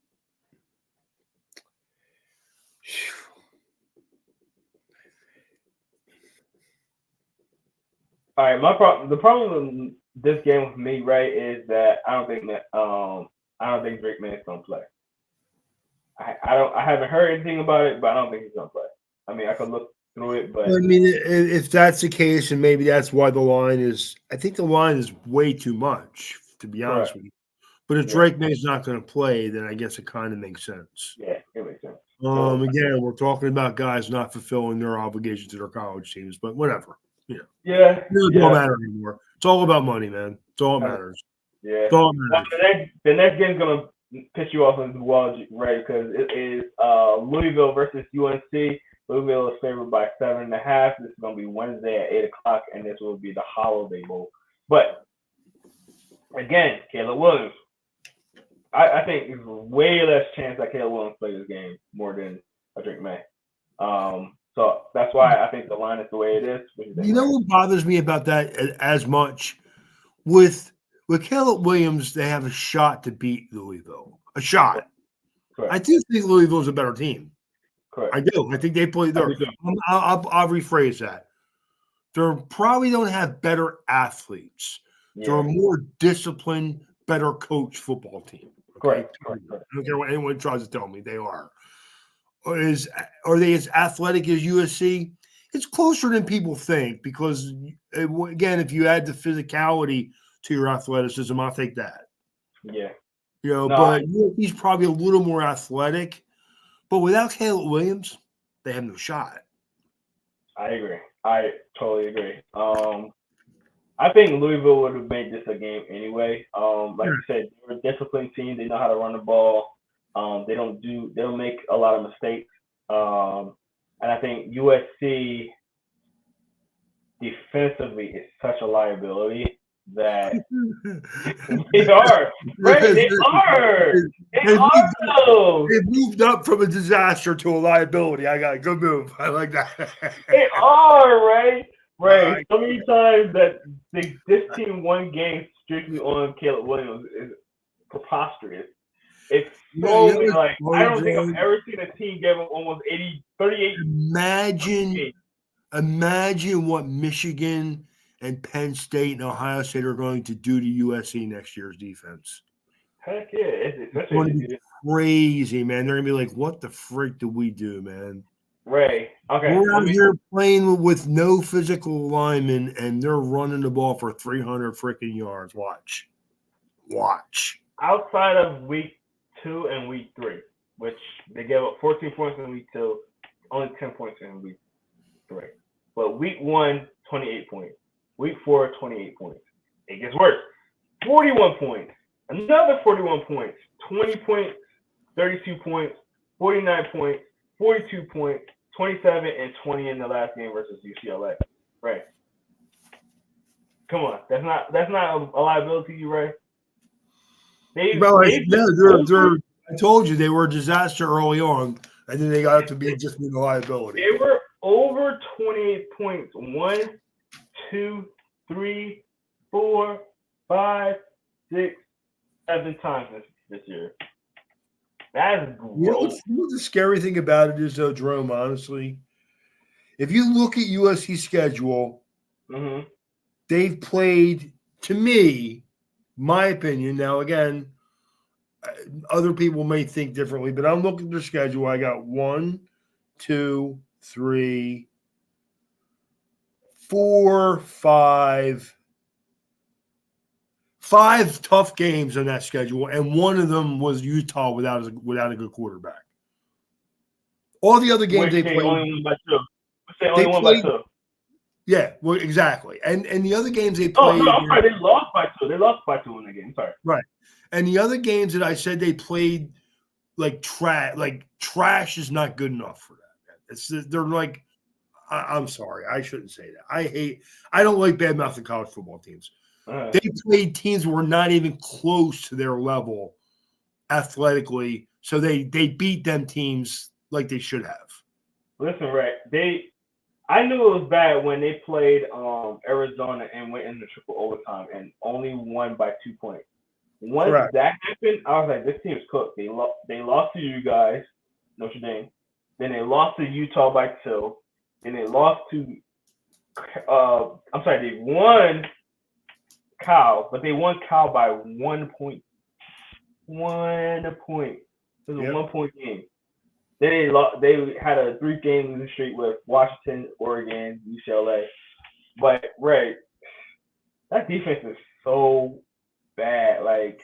All right, the problem with this game with me, Ray, is that I don't think Drake May is gonna play. I haven't heard anything about it, but I don't think he's gonna play. I mean, I could look through it, I but mean, if that's the case, and maybe that's why the line is, I think the line is way too much, to be honest correct. with you. But if Yeah, Drake May's not going to play, then I guess it kind of makes sense. yeah, it makes sense. So Again, we're talking about guys not fulfilling their obligations to their college teams, but whatever. yeah, It don't yeah. matter anymore. It's all about money, man. It's all that matters. Yeah. It's all that Well, matters. the next game's gonna piss you off as well, right? Because it is Louisville versus UNC. Louisville is favored by 7.5. This is gonna be Wednesday at 8 o'clock, and this will be the Holiday Bowl. But again, Caleb Williams. I think there's way less chance that Caleb Williams plays this game more than a Drake May. So that's why I think the line is the way it is. What do you think, You know Ryan? what bothers me about that as much? With Caleb Williams, they have a shot to beat Louisville. A shot. I Correct. do think Louisville's a better team. Correct. I do. I think they play I there. do too. I'll rephrase that. They probably don't have better athletes. They're a Yeah. more disciplined, better coached football team. Okay. Correct. Correct. Correct. I don't care what anyone tries to tell me. They are. Are they as athletic as USC? It's closer than people think because, again, if you add the physicality to your athleticism, I'll take that. Yeah. But No, USC's probably a little more athletic. But without Caleb Williams, they have no shot. I agree. I totally agree. I think Louisville would have made this a game anyway. Like you said, they're a disciplined team. They know how to run the ball. They don't make a lot of mistakes. And I think USC defensively is such a liability that they are. Right? They are. They They are moved, though. they moved up from a disaster to a liability. I got a good move. I like that. They are, right? Right. Right. So many times that this team won games strictly on Caleb Williams is preposterous. It's so many, like I don't think I've ever seen a team give up almost 38. Imagine what Michigan and Penn State and Ohio State are going to do to USC next year's defense. Heck yeah, It's going to especially be crazy, man. They're gonna be like, "What the frick did we do, man?" Ray. Okay, We're out here playing with no physical linemen, and they're running the ball for 300 freaking yards. Watch. outside of week 2 and week 3, which they gave up 14 points in week 2, only 10 points in week 3. But week 1, 28 points. Week 4, 28 points. It gets worse. 41 points. Another 41 points. 20 points, 32 points, 49 points, 42 points, 27 and 20 in the last game versus UCLA. Right. Come on. That's not a liability to you, Ray. I told you they were a disaster early on, and then they got up to be just being a liability. They were over 28 points. 1, 2, 3, 4, 5, 6, 7 times this year. That is gross. You know what the scary thing about it is, though, Jerome, honestly? If you look at USC's schedule, they've played, to me, my opinion, now again, other people may think differently, but I'm looking at their schedule. I got 1, 2, 3, 4, 5 tough games on that schedule, and one of them was Utah without a good quarterback. All the other games they played, only won by 2. Say only won by 2. Yeah, well, exactly. And the other games they played. Oh no, I'm sorry, they lost by 2. They lost by 2 in the game. Sorry. Right. And the other games that I said they played like trash is not good enough for that. They're like, I'm sorry, I shouldn't say that. I don't like bad mouthing college football teams. They played teams that were not even close to their level athletically, so they beat them teams like they should have. Listen, Ray, I knew it was bad when they played Arizona and went into triple overtime and only won by 2 points. Once that happened, I was like, this team's cooked. They lost to you guys, Notre Dame. Then they lost to Utah by 2. Then they lost to they won Cal, but they won Cal by 1 point. 1 point. It was a 1 point game. Then they had a 3-game losing streak with Washington, Oregon, UCLA. But Ray, that defense is so bad. Like,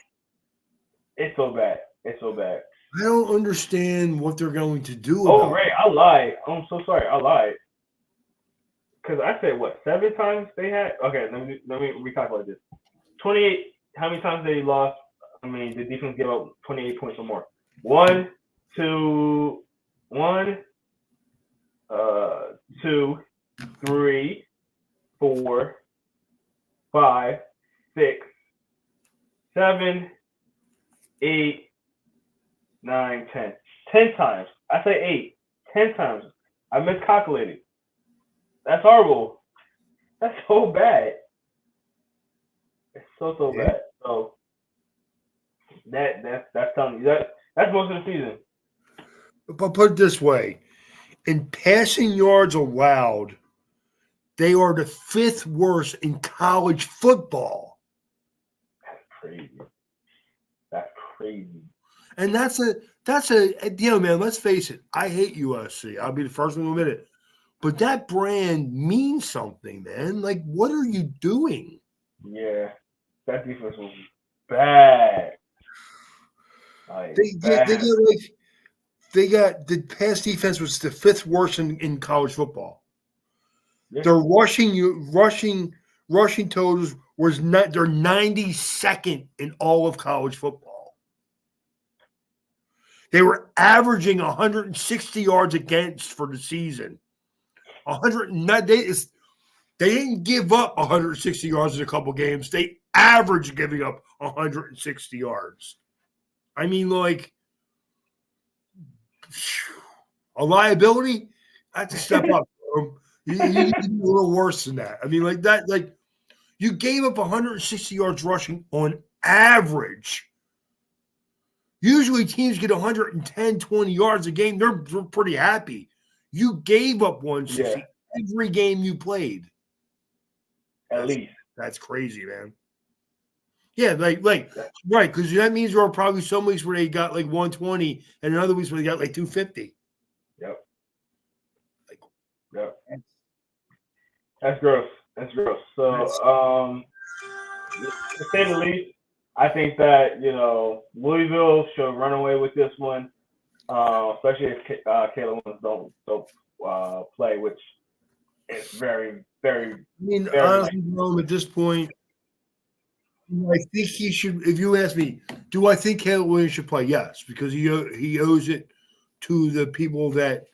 it's so bad. It's so bad. I don't understand what they're going to do. Ray, I lied. I'm so sorry. I lied. Because I said, 7 times they had? Okay, let me recalculate this. 28, how many times they lost? I mean, the defense gave up 28 points or more. 1, 2, 3, 4, 5, 6, 7, 8, 9, 10. 10 times. I say 8. 10 times. I miscalculated. That's horrible. That's so bad. It's so bad. So that's telling you that's most of the season. But put it this way, in passing yards allowed, they are the 5th worst in college football. That's crazy. And that's a man, let's face it, I hate USC. I'll be the first one to admit it. But that brand means something, man. Like, what are you doing? Yeah. That defense was bad. They got the pass defense was the 5th worst in college football. Yeah. Their rushing totals was not. They're 92nd in all of college football. They were averaging 160 yards against for the season. 100. They didn't give up 160 yards in a couple games. They averaged giving up 160 yards. I mean, like, a liability, that's a step up. You need to do a little worse than that. I mean, like that, like you gave up 160 yards rushing on average. Usually teams get 110, 20 yards a game. They're pretty happy. You gave up 160 every game you played. At least. That's crazy, man. Yeah, like right, because that means there are probably some weeks where they got like 120, and other weeks where they got like 250. Yep. Like, Yep. That's gross. That's gross. So, that's, to say the least, I think that Louisville should run away with this one, especially if Kayla Williams don't play, which is very, very, I mean, very like. honestly, Rome, at this point, I think he should. If you ask me, do I think Caleb Williams should play? Yes, because he owes it to the people that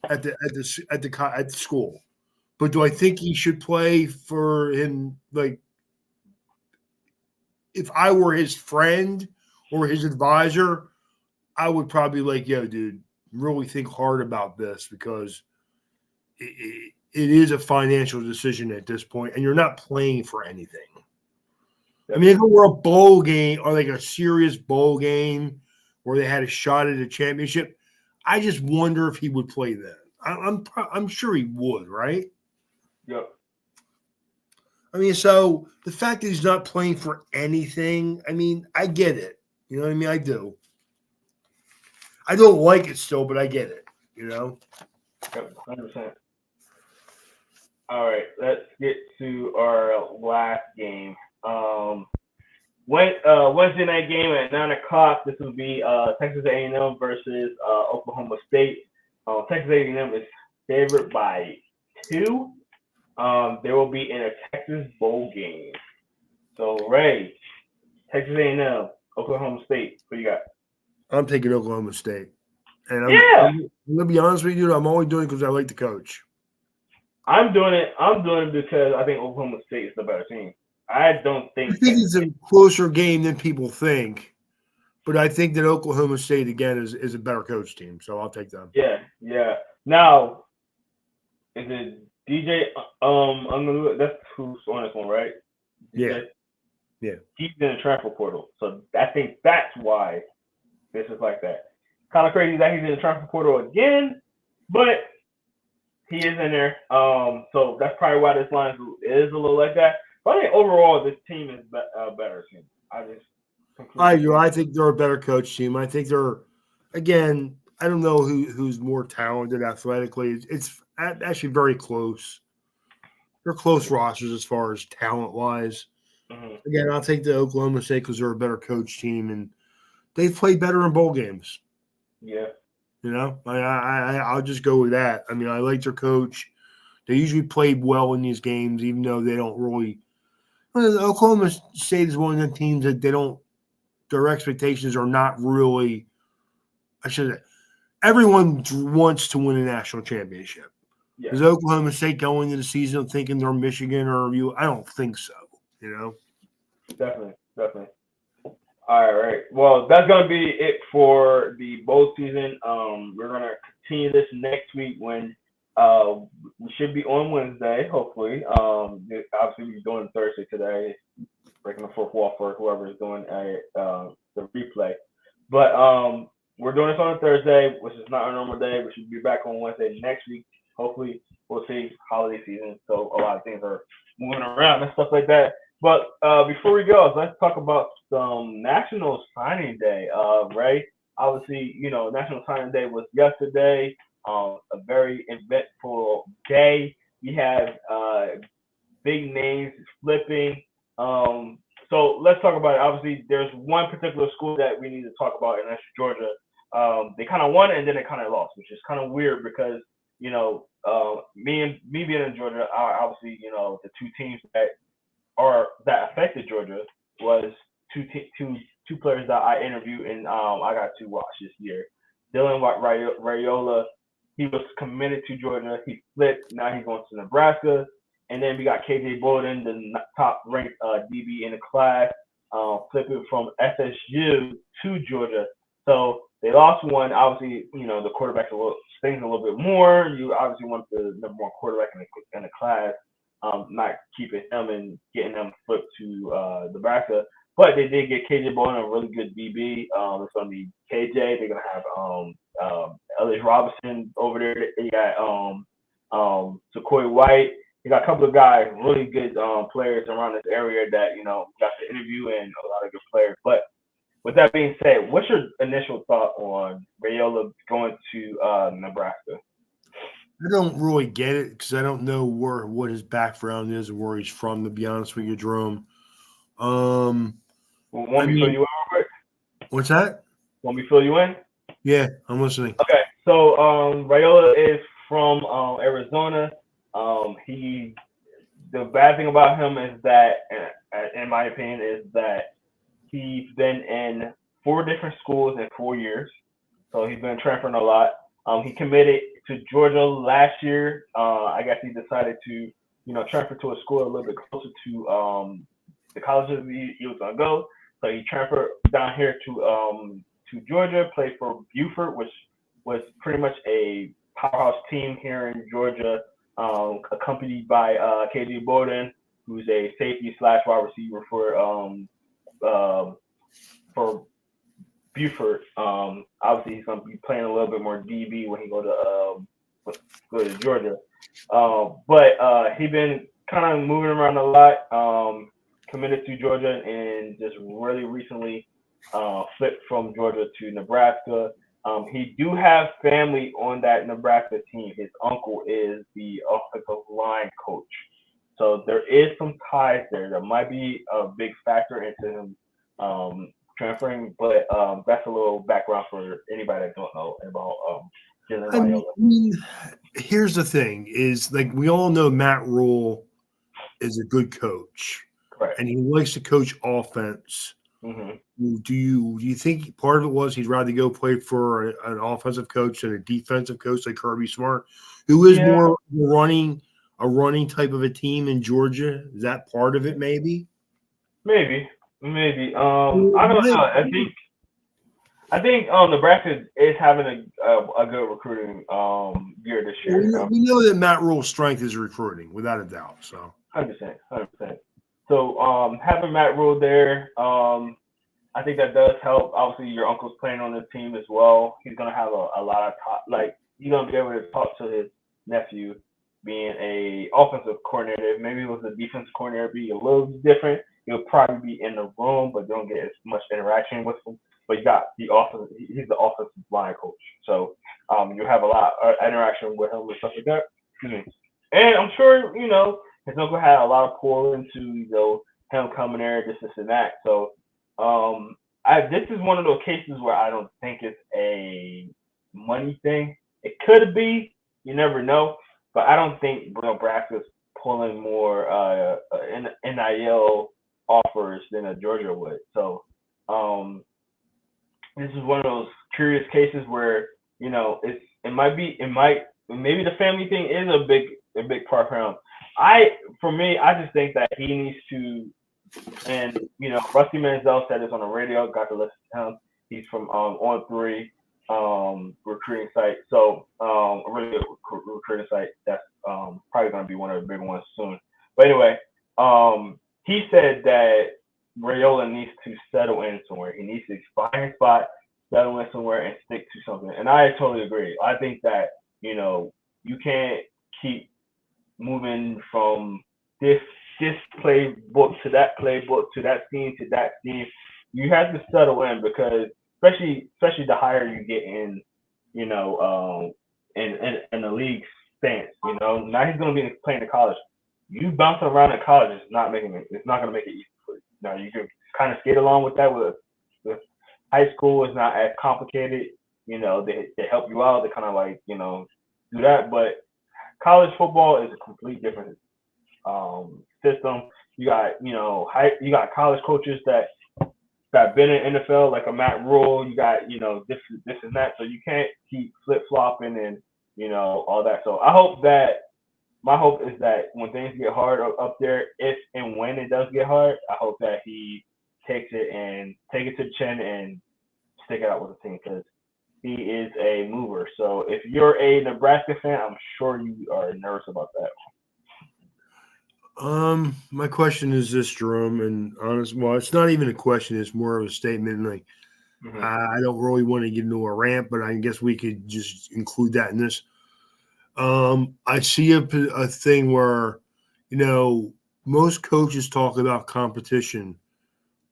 at the school. But do I think he should play for him? Like, if I were his friend or his advisor, I would probably like, yo, dude, really think hard about this because it is a financial decision at this point, and you're not playing for anything. I mean, if it were a bowl game or like a serious bowl game where they had a shot at a championship, I just wonder if he would play then. I'm sure he would, right? Yep. I mean, so the fact that he's not playing for anything, I mean, I get it. You know what I mean? I do. I don't like it still, but I get it. You know? Yep. 100%. All right, let's get to our last game. Wednesday night game at 9 o'clock. This will be Texas A&M versus Oklahoma State. Texas A&M is favored by 2. They will be in a Texas bowl game. So Ray, Texas A&M, Oklahoma State. What you got? I'm taking Oklahoma State, and Yeah, I'm gonna be honest with you. I'm only doing it because I like the coach. I'm doing it. I'm doing it because I think Oklahoma State is the better team. I don't I think think Texas. it's a closer game than people think, but I think that Oklahoma State again is a better coach team, so I'll take them. Yeah, yeah. Now, is it DJ? I'm gonna. That's who's on this one, right? Yeah, DJ. yeah. He's in the transfer portal, so I think that's why this is like that. Kind of crazy that he's in the transfer portal again, but he is in there. So that's probably why this line is a little like that. But I think overall, this team is a better team. I just I completely do. think. I think they're a better coach team. I think they're again. I don't know who's more talented athletically. It's actually very close. They're close rosters as far as talent wise. Mm-hmm. Again, I'll take the Oklahoma State because they're a better coach team and they've played better in bowl games. Yeah. You know, I'll just go with that. I mean, I like their coach. They usually played well in these games, even though they don't really. Well, Oklahoma State is one of the teams that they don't. Their expectations are not really. I should. Everyone wants to win a national championship. Yeah. Is Oklahoma State going into the season thinking they're Michigan or you? I don't think so. You know. Definitely. Definitely. All right. Well, that's gonna be it for the bowl season. We're gonna continue this next week when we should be on Wednesday, hopefully. Obviously we're doing Thursday today, breaking the fourth wall for whoever is doing the replay. But we're doing this on a Thursday, which is not a normal day. We should be back on Wednesday next week. Hopefully, we'll see holiday season, so a lot of things are moving around and stuff like that. But before we go, let's talk about some National Signing Day. Ray, obviously, National Signing Day was yesterday. A very eventful day. We had big names flipping. So let's talk about it. Obviously, there's one particular school that we need to talk about, and that's Georgia. They kind of won and then they kind of lost, which is kind of weird because me being in Georgia, obviously the two teams that affected Georgia was two players that I interviewed and I got to watch this year. Dylan Raiola, he was committed to Georgia. He flipped. Now he's going to Nebraska. And then we got KJ Bolden, the top ranked DB in the class, flipping from FSU to Georgia. So they lost one. Obviously, the quarterback's stings a little bit more. You obviously want the number one quarterback in the class, not keeping him and getting them flipped to Nebraska. But they did get KJ Bolden, a really good DB. It's going to be KJ. They're going to have Ellis Robinson over there. They got Sequoia White. he got a couple of guys, really good players around this area that got to interview and a lot of good players. But with that being said, what's your initial thought on Rayola going to Nebraska? I don't really get it because I don't know what his background is or where he's from. To be honest with you, Jerome. Um, Want I me to fill mean, you in real quick? what's that? Want me to fill you in? Yeah, I'm listening. Okay, so Rayola is from Arizona. He The bad thing about him is that, in my opinion, is that he's been in 4 different schools in 4 years. So he's been transferring a lot. He committed to Georgia last year. I guess he decided to, transfer to a school a little bit closer to the colleges he was gonna go. So he transferred down here to Georgia, played for Buford, which was pretty much a powerhouse team here in Georgia, accompanied by KJ Bowden, who's a safety slash wide receiver uh, for Buford. Obviously, he's going to be playing a little bit more DB when he go to Georgia. But he been kind of moving around a lot. Committed to Georgia and just really recently flipped from Georgia to Nebraska. He do have family on that Nebraska team. His uncle is the offensive line coach. So there is some ties there. That might be a big factor into him transferring, but that's a little background for anybody that don't know about Jalen I Raiola. mean, here's the thing: is like we all know Matt Rule is a good coach, Correct. and he likes to coach offense. Hmm. Do you think part of it was he'd rather go play for an offensive coach than a defensive coach like Kirby Smart, who is Yeah, more running type of a team in Georgia? Is that part of it? Maybe. maybe, maybe. I don't know. My I think Nebraska is having a good recruiting year this We year. know, we know that Matt Rule's strength is recruiting, without a doubt. So 100%, 100%. So having Matt Rule there, I think that does help. Obviously, your uncle's playing on the team as well. He's gonna have a lot of talk. Like he's gonna be able to talk to his nephew, being a offensive coordinator. Maybe it was a defensive coordinator, be a little different. He'll probably be in the room, but don't get as much interaction with him. But you got the offense. He's the offensive line coach, so you have a lot of interaction with him and stuff like that. Excuse me. And I'm sure his uncle had a lot of pull into him coming there, this and that. So this is one of those cases where I don't think it's a money thing. It could be, you never know, but I don't think Nebraska's pulling more NIL offers than a Georgia would. So um, this is one of those curious cases where maybe the family thing is a big part for him. For me, I just think that he needs to. And Rusty Manziel said this on the radio. Got to listen to him. He's from On Three recruiting site. So a really good recruiting site. That's probably going to be one of the big ones soon. But anyway, he said that Rayola needs to settle in somewhere. He needs to find his spot, settle in somewhere, and stick to something. And I totally agree. I think that you can't keep moving from this playbook to that playbook to that scheme to that scheme. You have to settle in because especially the higher you get in, in the league stance. Now he's gonna be playing in college. You bouncing around in college is not making it. It's not gonna make it easy for you. Now you can kind of skate along with that. With high school, is not as complicated. They help you out. They kind of like do that, but college football is a complete different system. You got you got college coaches that been in NFL like a Matt Rule. You got this and that. So you can't keep flip flopping and all that. So my hope is that when things get hard up there, if and when it does get hard, I hope that he takes it to the chin and stick it out with the team because he is a mover. So if you're a Nebraska fan, I'm sure you are nervous about that. My question is this, Jerome, and honest. Well, it's not even a question; it's more of a statement. Like, Mm-hmm. I don't really want to get into a rant, but I guess we could just include that in this. I see a thing where you know, most coaches talk about competition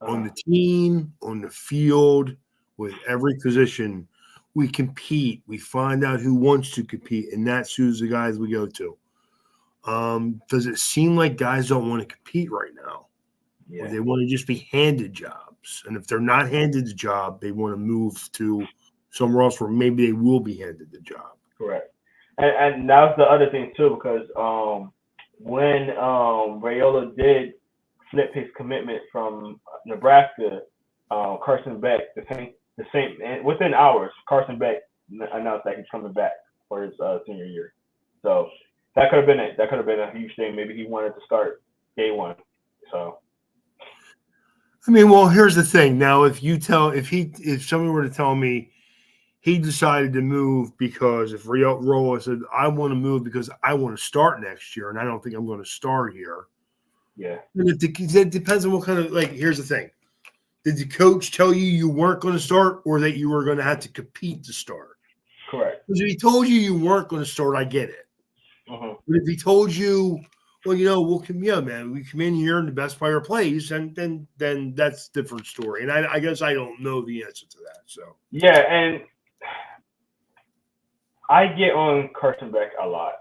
on the team, on the field, with every position. We compete. We find out who wants to compete, and that's who's the guys we go to. Does it seem like guys don't want to compete right now? Yeah. Or they want to just be handed jobs? And if they're not handed the job, they want to move to somewhere else where maybe they will be handed the job. Correct. And that's the other thing too, because when Raiola did flip his commitment from Nebraska, Carson Beck, the same within hours, Carson Beck announced that he's coming back for his senior year. So that could have been it. That could have been a huge thing. Maybe he wanted to start day one. So. I mean, well, here's the thing. Now, if someone were to tell me he decided to move because if Raiola said, I want to move because I want to start next year and I don't think I'm going to start here. Yeah. And it depends on what kind of, like, here's the thing. Did the coach tell you weren't going to start or that you were going to have to compete to start? Correct. Because if he told you weren't going to start, I get it. Mm-hmm. But if he told you, well, we'll come, man, we come in here and the best player plays, and then that's a different story. And I guess I don't know the answer to that. So yeah, and I get on Carson Beck a lot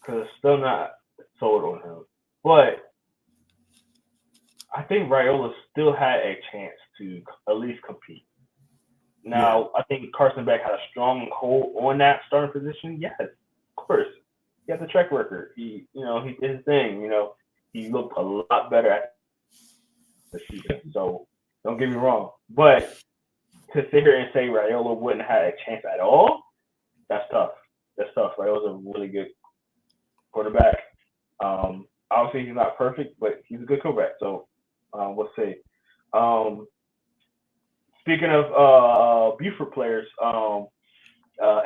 because still not sold on him, but I think Raiola still had a chance to at least compete. Now, I think Carson Beck had a strong hold on that starting position. Yes, of course. He has a track record. He did his thing. He looked a lot better at the season. So don't get me wrong. But to sit here and say Raiola wouldn't have had a chance at all, that's tough. That's tough. Raiola's a really good quarterback. Obviously, he's not perfect, but he's a good quarterback. So we'll see. Speaking of Buford players,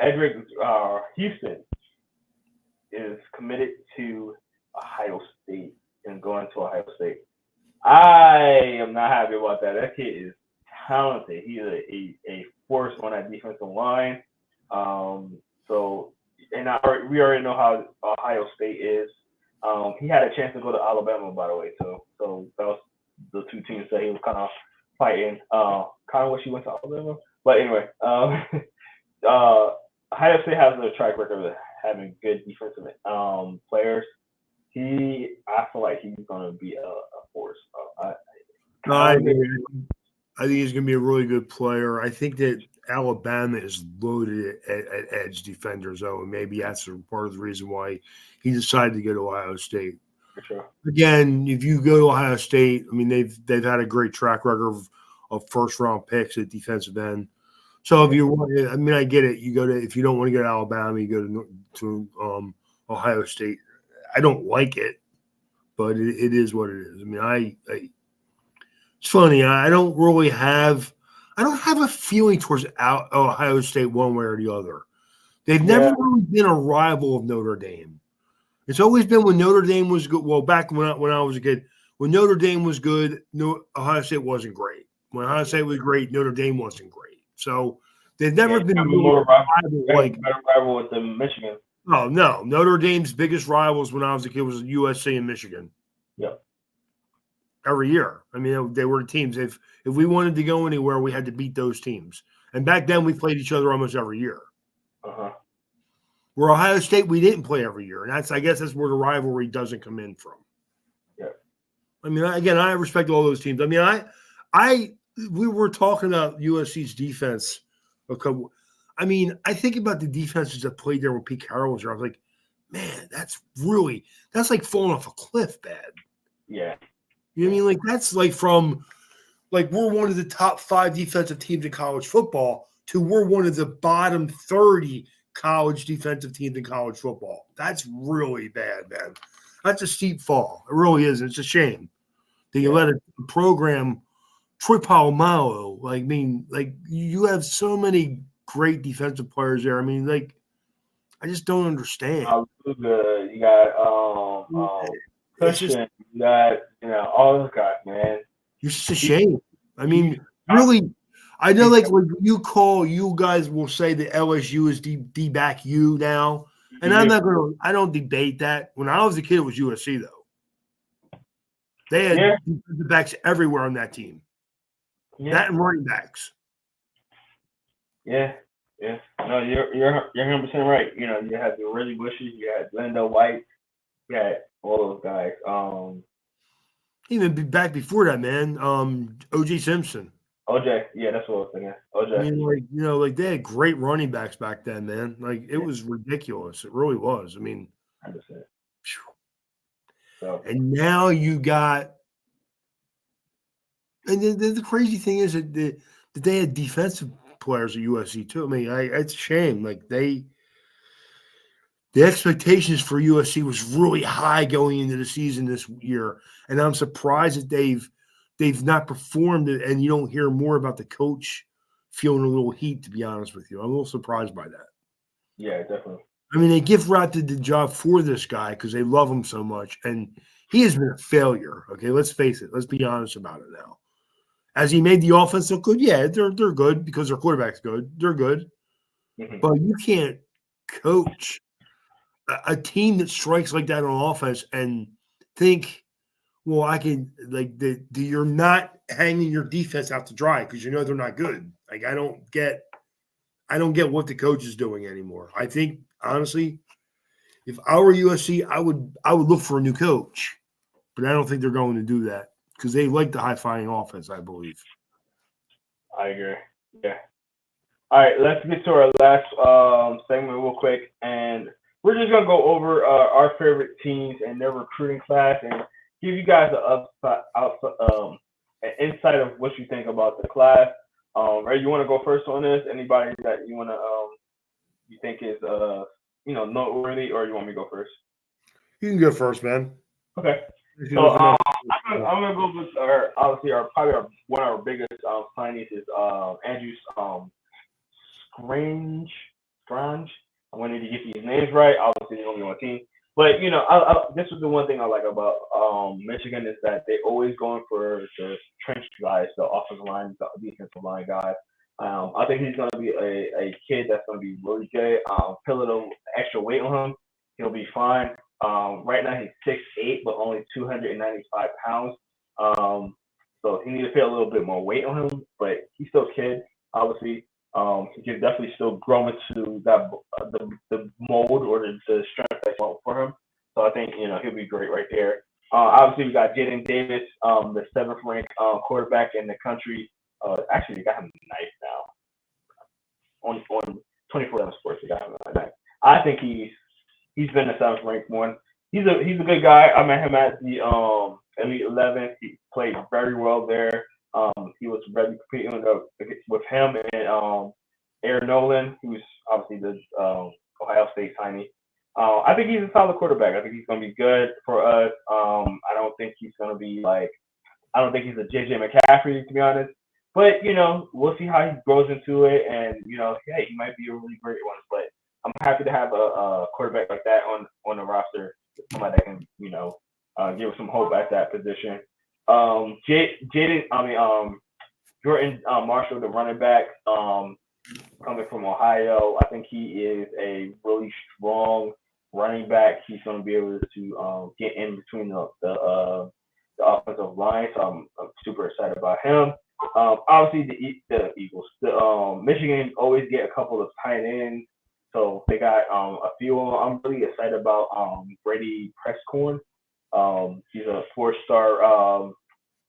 Edric Houston is committed to Ohio State and going to Ohio State. I am not happy about that. That kid is talented. He's a force on that defensive line. We already know how Ohio State is. He had a chance to go to Alabama, by the way, too. So that was the two teams that he was kind of fighting. Kind of wish he went to Alabama. But anyway, Ohio State has a track record of having good defensive players. I feel like he's going to be a force. I think he's going to be a really good player. I think that Alabama is loaded at edge defenders, though, and maybe that's part of the reason why he decided to go to Ohio State. For sure. Again, if you go to Ohio State, I mean they've had a great track record of first round picks at defensive end. So if you want, I mean, I get it. If you don't want to go to Alabama, you go to Ohio State. I don't like it, but it is what it is. I mean, it's funny. I don't have a feeling towards Ohio State one way or the other. They've never really been a rival of Notre Dame. It's always been when Notre Dame was good. Well, back when I was a kid, when Notre Dame was good, Ohio State wasn't great. When Ohio State was great, Notre Dame wasn't great. So they've never been more rival with the Michigan. Oh no, Notre Dame's biggest rivals when I was a kid was USC and Michigan. Yeah. Every year. I mean, they were teams. If we wanted to go anywhere, we had to beat those teams. And back then, we played each other almost every year. Uh-huh. Where Ohio State, we didn't play every year, and I guess that's where the rivalry doesn't come in from. Yeah. I mean, again, I respect all those teams. I mean, we were talking about USC's defense. I think about the defenses that played there when Pete Carroll was there. I was like, man, that's like falling off a cliff bad. Yeah. You know what I mean? Like, that's like from, like, we're one of the top 5 defensive teams in college football to we're one of the bottom 30 college defensive teams in college football. That's really bad, man. That's a steep fall. It really is. It's a shame that you let a program, Troy Polamalu, you have so many great defensive players there. I mean, like, I just don't understand. You got Christian, you got all those guys, man. It's just a shame. I mean, really, I know, like, when you guys will say that LSU is D-back U now, and I don't debate that. When I was a kid, it was USC, though. They had Yeah. defensive backs everywhere on that team. Yeah. That and running backs. Yeah. Yeah. No, you're 100% right. You know, you had the Reggie Bushes, you had Lando White, you had all those guys. Even back before that, man. O.J. Simpson. OJ. Yeah, that's what I was thinking. I OJ. mean, like, like they had great running backs back then, man. Like it Yeah. was ridiculous. It really was. I mean, 100%. phew. So. And now you got, and the crazy thing is that they had defensive players at USC too. I mean, it's a shame. Like the expectations for USC was really high going into the season this year, and I'm surprised that they've not performed it, and you don't hear more about the coach feeling a little heat. To be honest with you, I'm a little surprised by that. Yeah, definitely. I mean, they gift wrapped the job for this guy because they love him so much, and he has been a failure. Okay, let's face it. Let's be honest about it now. Has he made the offense look good? Yeah, they're good because their quarterback's good. They're good, Mm-hmm. but you can't coach a team that strikes like that on offense and think, well, I can like you're not hanging your defense out to dry because you know they're not good. Like I don't get what the coach is doing anymore. I think honestly, if I were USC, I would look for a new coach, but I don't think they're going to do that because they like the high flying offense. I believe. I agree. Yeah. All right, let's get to our last segment real quick, and we're just gonna go over our favorite teams and their recruiting class, and give you guys an insight of what you think about the class. Ray, you want to go first on this? Anybody that you want to you think is noteworthy, or you want me to go first? You can go first, man. Okay. If you So don't I'm gonna go with our obviously our probably our, one of our biggest signees is Andrew Grange. Grange. I wanted to get these names right. Obviously, he's only on team. But this is the one thing I like about Michigan is that they always going for the trench guys, the offensive line, the defensive line guys. I think he's going to be a kid that's going to be really good. Put a little extra weight on him, he'll be fine. Right now he's 6'8", but only 295 pounds. So he needs to put a little bit more weight on him, but he's still a kid, obviously. He can definitely still grow into that the mold or the strength that's for him. So I think he'll be great right there. Obviously we got Jaden Davis, the seventh ranked quarterback in the country. Actually, they got him nice now on 24/7 Sports. They got him nice. I think he's been the seventh ranked one. He's a good guy. I met him at the Elite 11. He played very well there. He was ready competing with him and Aaron Nolan, who's obviously the Ohio State signee. I think he's a solid quarterback. I think he's going to be good for us. I don't think he's going to be I don't think he's a JJ McCaffrey, to be honest. But we'll see how he grows into it, and hey, he might be a really great one. But I'm happy to have a quarterback like that on the roster, somebody that can give us some hope at that position. Jordan Marshall, the running back, coming from Ohio. I think he is a really strong running back. He's going to be able to get in between the offensive line. So I'm super excited about him. Obviously, the Eagles. Michigan always get a couple of tight ends. So they got a few of them. I'm really excited about Brady Prescorn. He's a 4-star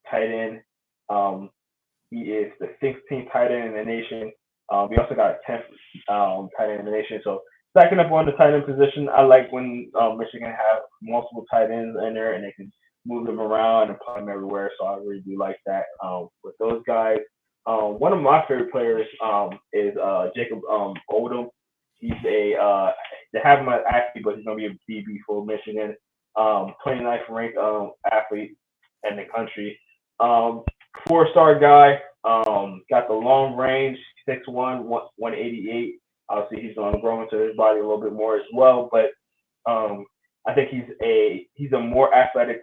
tight end. He is the 16th tight end in the nation. We also got a 10th tight end in the nation. So stacking up on the tight end position, I like when Michigan have multiple tight ends in there and they can move them around and play them everywhere. So I really do like that with those guys. One of my favorite players is Jacob Odom. He's they have him as athlete, but he's gonna be a DB for Michigan. 29th ranked athlete in the country. 4-star guy. Got the long range, 6'1", 188. Obviously, he's going to grow into his body a little bit more as well. But I think he's a more athletic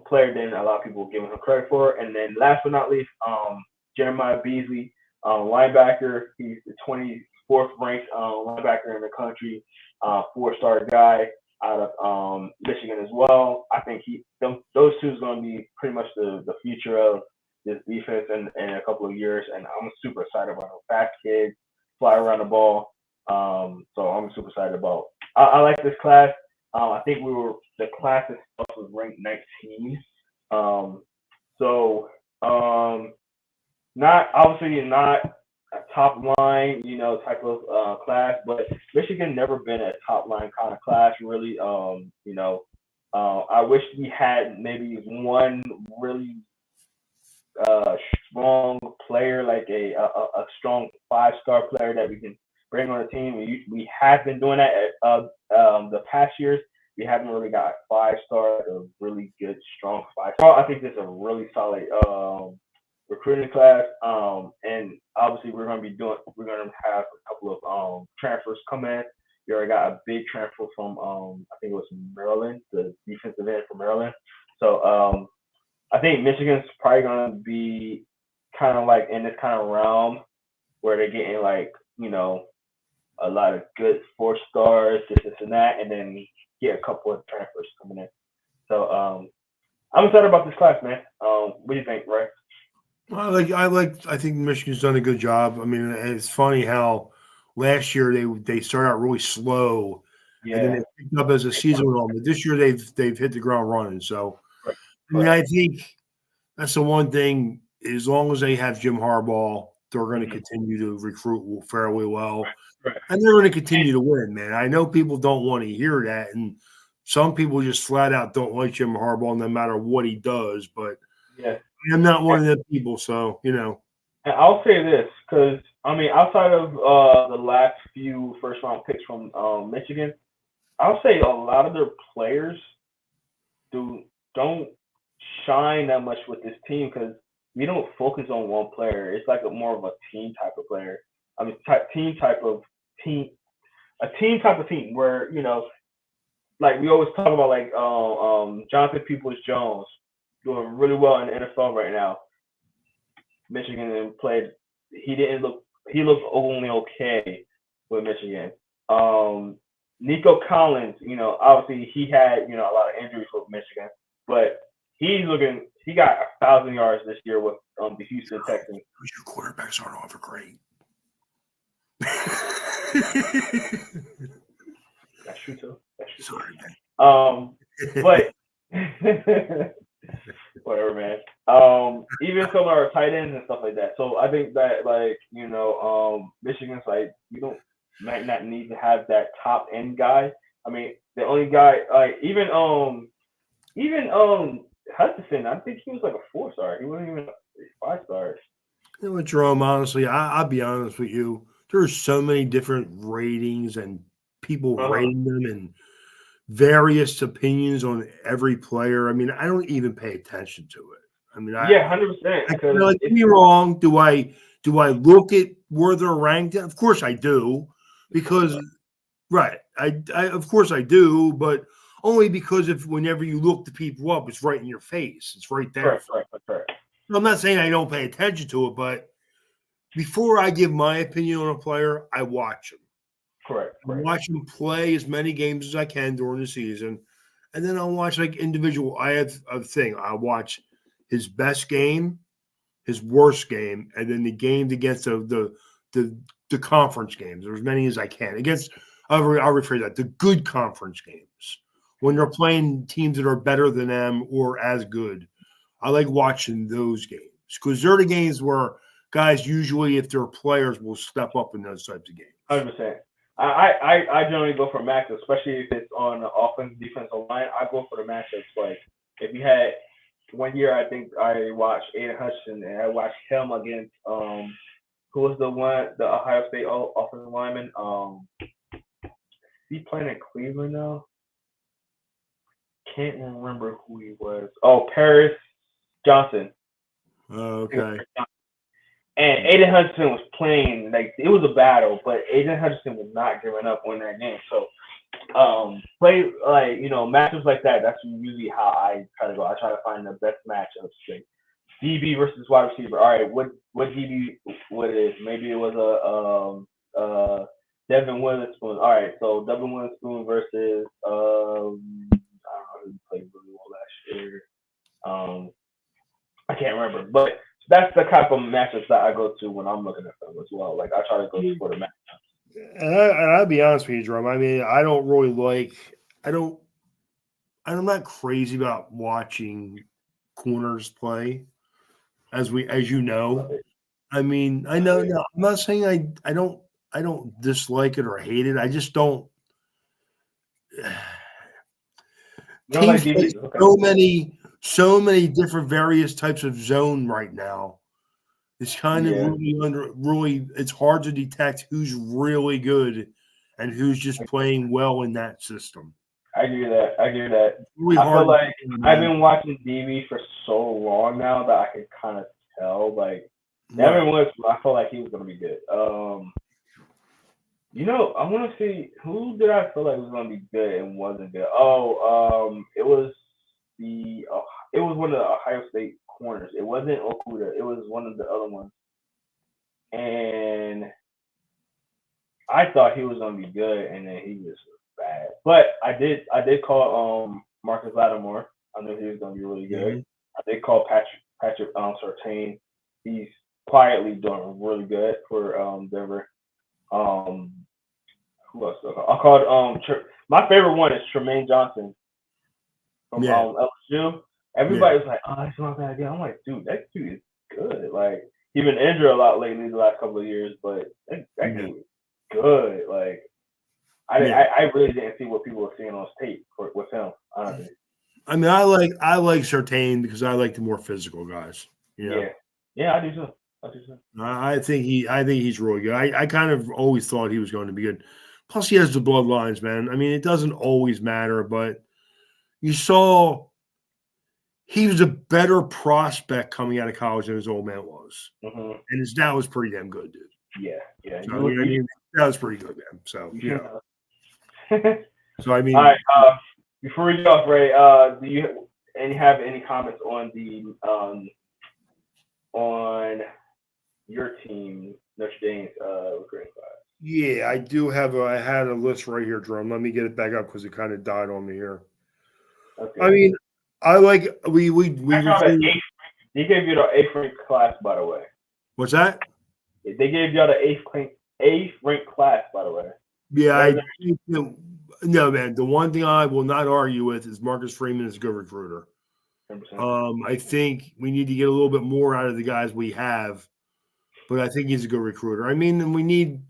player than a lot of people give him credit for. And then last but not least, Jeremiah Beasley, linebacker. He's the 24th ranked linebacker in the country, 4-star guy. out of Michigan as well. I think those two is going to be pretty much the future of this defense in a couple of years, and I'm super excited about them. Fast kids, fly around the ball. So I'm super excited about. I like this class. I think the class itself was ranked 19. Um, so not obviously not a top line, type of class, but Michigan never been a top line kind of class, really. I wish we had maybe one really uh, strong player, like a strong 5-star player that we can bring on the team. We have been doing that the past years. We haven't really got 5-star, a really good, strong 5-star. I think this is a really solid recruiting class. And obviously we're going to have a couple of transfers come in. We already got a big transfer from I think it was Maryland, the defensive end from Maryland. So I think Michigan's probably going to be kind of like in this kind of realm where they're getting like, a lot of good 4-stars, this and that, and then get a couple of transfers coming in. So I'm excited about this class, man. What do you think, Ray? I think Michigan's done a good job. I mean, it's funny how last year they started out really slow, and then Yeah, they picked up as the season went on. But this year they've hit the ground running. So correct, I mean, correct. I think that's the one thing. As long as they have Jim Harbaugh, they're going to Mm-hmm. continue to recruit fairly well, Right. and they're going to continue to win. Man, I know people don't want to hear that, and some people just flat out don't like Jim Harbaugh no matter what he does. But Yeah. I'm not one of them people, so And I'll say this, because I mean, outside of the last few first round picks from Michigan, I'll say a lot of their players don't shine that much with this team because we don't focus on one player. It's like more of a team type of player. I mean, team, a team type of team where like we always talk about, like Jonathan Peoples Jones doing really well in the NFL right now. Michigan played. He didn't look. He looked only okay with Michigan. Um, Nico Collins, obviously he had a lot of injuries with Michigan, but he's looking. He got 1,000 yards this year with the Houston Texans. your quarterbacks aren't over great. That's true too. That's true. Sorry, man. But whatever, man. Even some of our tight ends and stuff like that. So I think that, like, Michigan's like, might not need to have that top end guy. I mean, the only guy, like, even Hutchinson, I think he was like a 4-star. He wasn't even a 5-star. You know what, Jerome? Honestly, I'll be honest with you. There's so many different ratings and people rating them and various opinions on every player. I mean, I don't even pay attention to it. I mean, 100%. Don't get me wrong. Do I look at where they're ranked? Of course I do, because right. I of course I do, but only because whenever you look the people up, it's right in your face. It's right there. Correct. I'm not saying I don't pay attention to it, but before I give my opinion on a player, I watch them. Correct. I watch them play as many games as I can during the season, and then I'll watch like individual. I have a thing. I watch his best game, his worst game, and then the games against the conference games, or as many as I can. Against, I'll rephrase that, the good conference games, when they're playing teams that are better than them or as good. I like watching those games because they're the games where guys usually, if they're players, will step up in those types of games. 100%. I generally go for matchups, especially if it's on the offense defensive line. I go for the matchups. Like, if you had one year, I think I watched Aiden Hutchinson, and I watched him against who was the Ohio State offensive lineman? He playing in Cleveland now. Can't remember who he was. Oh, Paris Johnson. Okay. And Aiden Hutchinson was playing, like, it was a battle, but Aiden Hutchinson was not giving up on that game. So, play, like, matchups like that, that's usually how I try to go. I try to find the best matchups. Like DB versus wide receiver. All right, what DB, what it is? Maybe it was a Devin Witherspoon. All right, so Devin Witherspoon versus I don't know who played really well last year. I can't remember, but that's the type of matchups that I go to when I'm looking at them as well. Like I try to go for the match. And I'll be honest with you, Drum. I mean, I don't really like. I don't. I'm not crazy about watching corners play, as you know. I mean, I know. No, I'm not saying I don't dislike it or hate it. I just don't. You don't Teams like play DBs, okay? so many different various types of zone right now. It's kind of Yeah, really. It's hard to detect who's really good and who's just playing well in that system. I agree with that. I agree with that. It's really I feel hard. like I've been watching DB for so long now that I can kind of tell. Like Right. Devin Witherspoon, I felt like he was gonna be good. I want to see who did I feel like was gonna be good and wasn't good. It was the it was one of the Ohio State corners. It wasn't Okuda. It was one of the other ones, and I thought he was gonna be good, and then he just was bad. But I did call Marcus Lattimore. I knew he was gonna be really good. Mhm. I did call Patrick Surtain. He's quietly doing really good for Denver. Um, who else? I called my favorite one is Tremaine Johnson from Yeah. LSU. Yeah. Everybody was like, "Oh, he's not bad again." I'm like, dude, that dude is good. Like he's been injured a lot lately the last couple of years, but that Yeah. dude is good. Like Yeah. I really didn't see what people were seeing on tape with him, honestly. I mean, I like Sertain because I like the more physical guys. You know, Yeah. Yeah, I do too. I do too. I think he's really good. I kind of always thought he was going to be good. Plus, he has the bloodlines, man. I mean, it doesn't always matter, but you saw he was a better prospect coming out of college than his old man was, Hmm. and his dad was pretty damn good, dude. Yeah, yeah. So I mean, that was pretty good, man. So You you should know, know. so I All right. mean, Before we go off, Ray, do you have any comments on the on your team, Notre Dame's recruiting class? yeah, I had a list right here, Drum. Let me get it back up because it kind of died on me here. I Okay. mean, I like we I saw the recruited. eighth. They gave you the eighth ranked class, by the way. What's that? They gave y'all the eighth ranked class, by the way. Yeah, That I was think no, man. The one thing I will not argue with is Marcus Freeman is a good recruiter. 100%. I think we need to get a little bit more out of the guys we have, but I think he's a good recruiter. I mean, and we need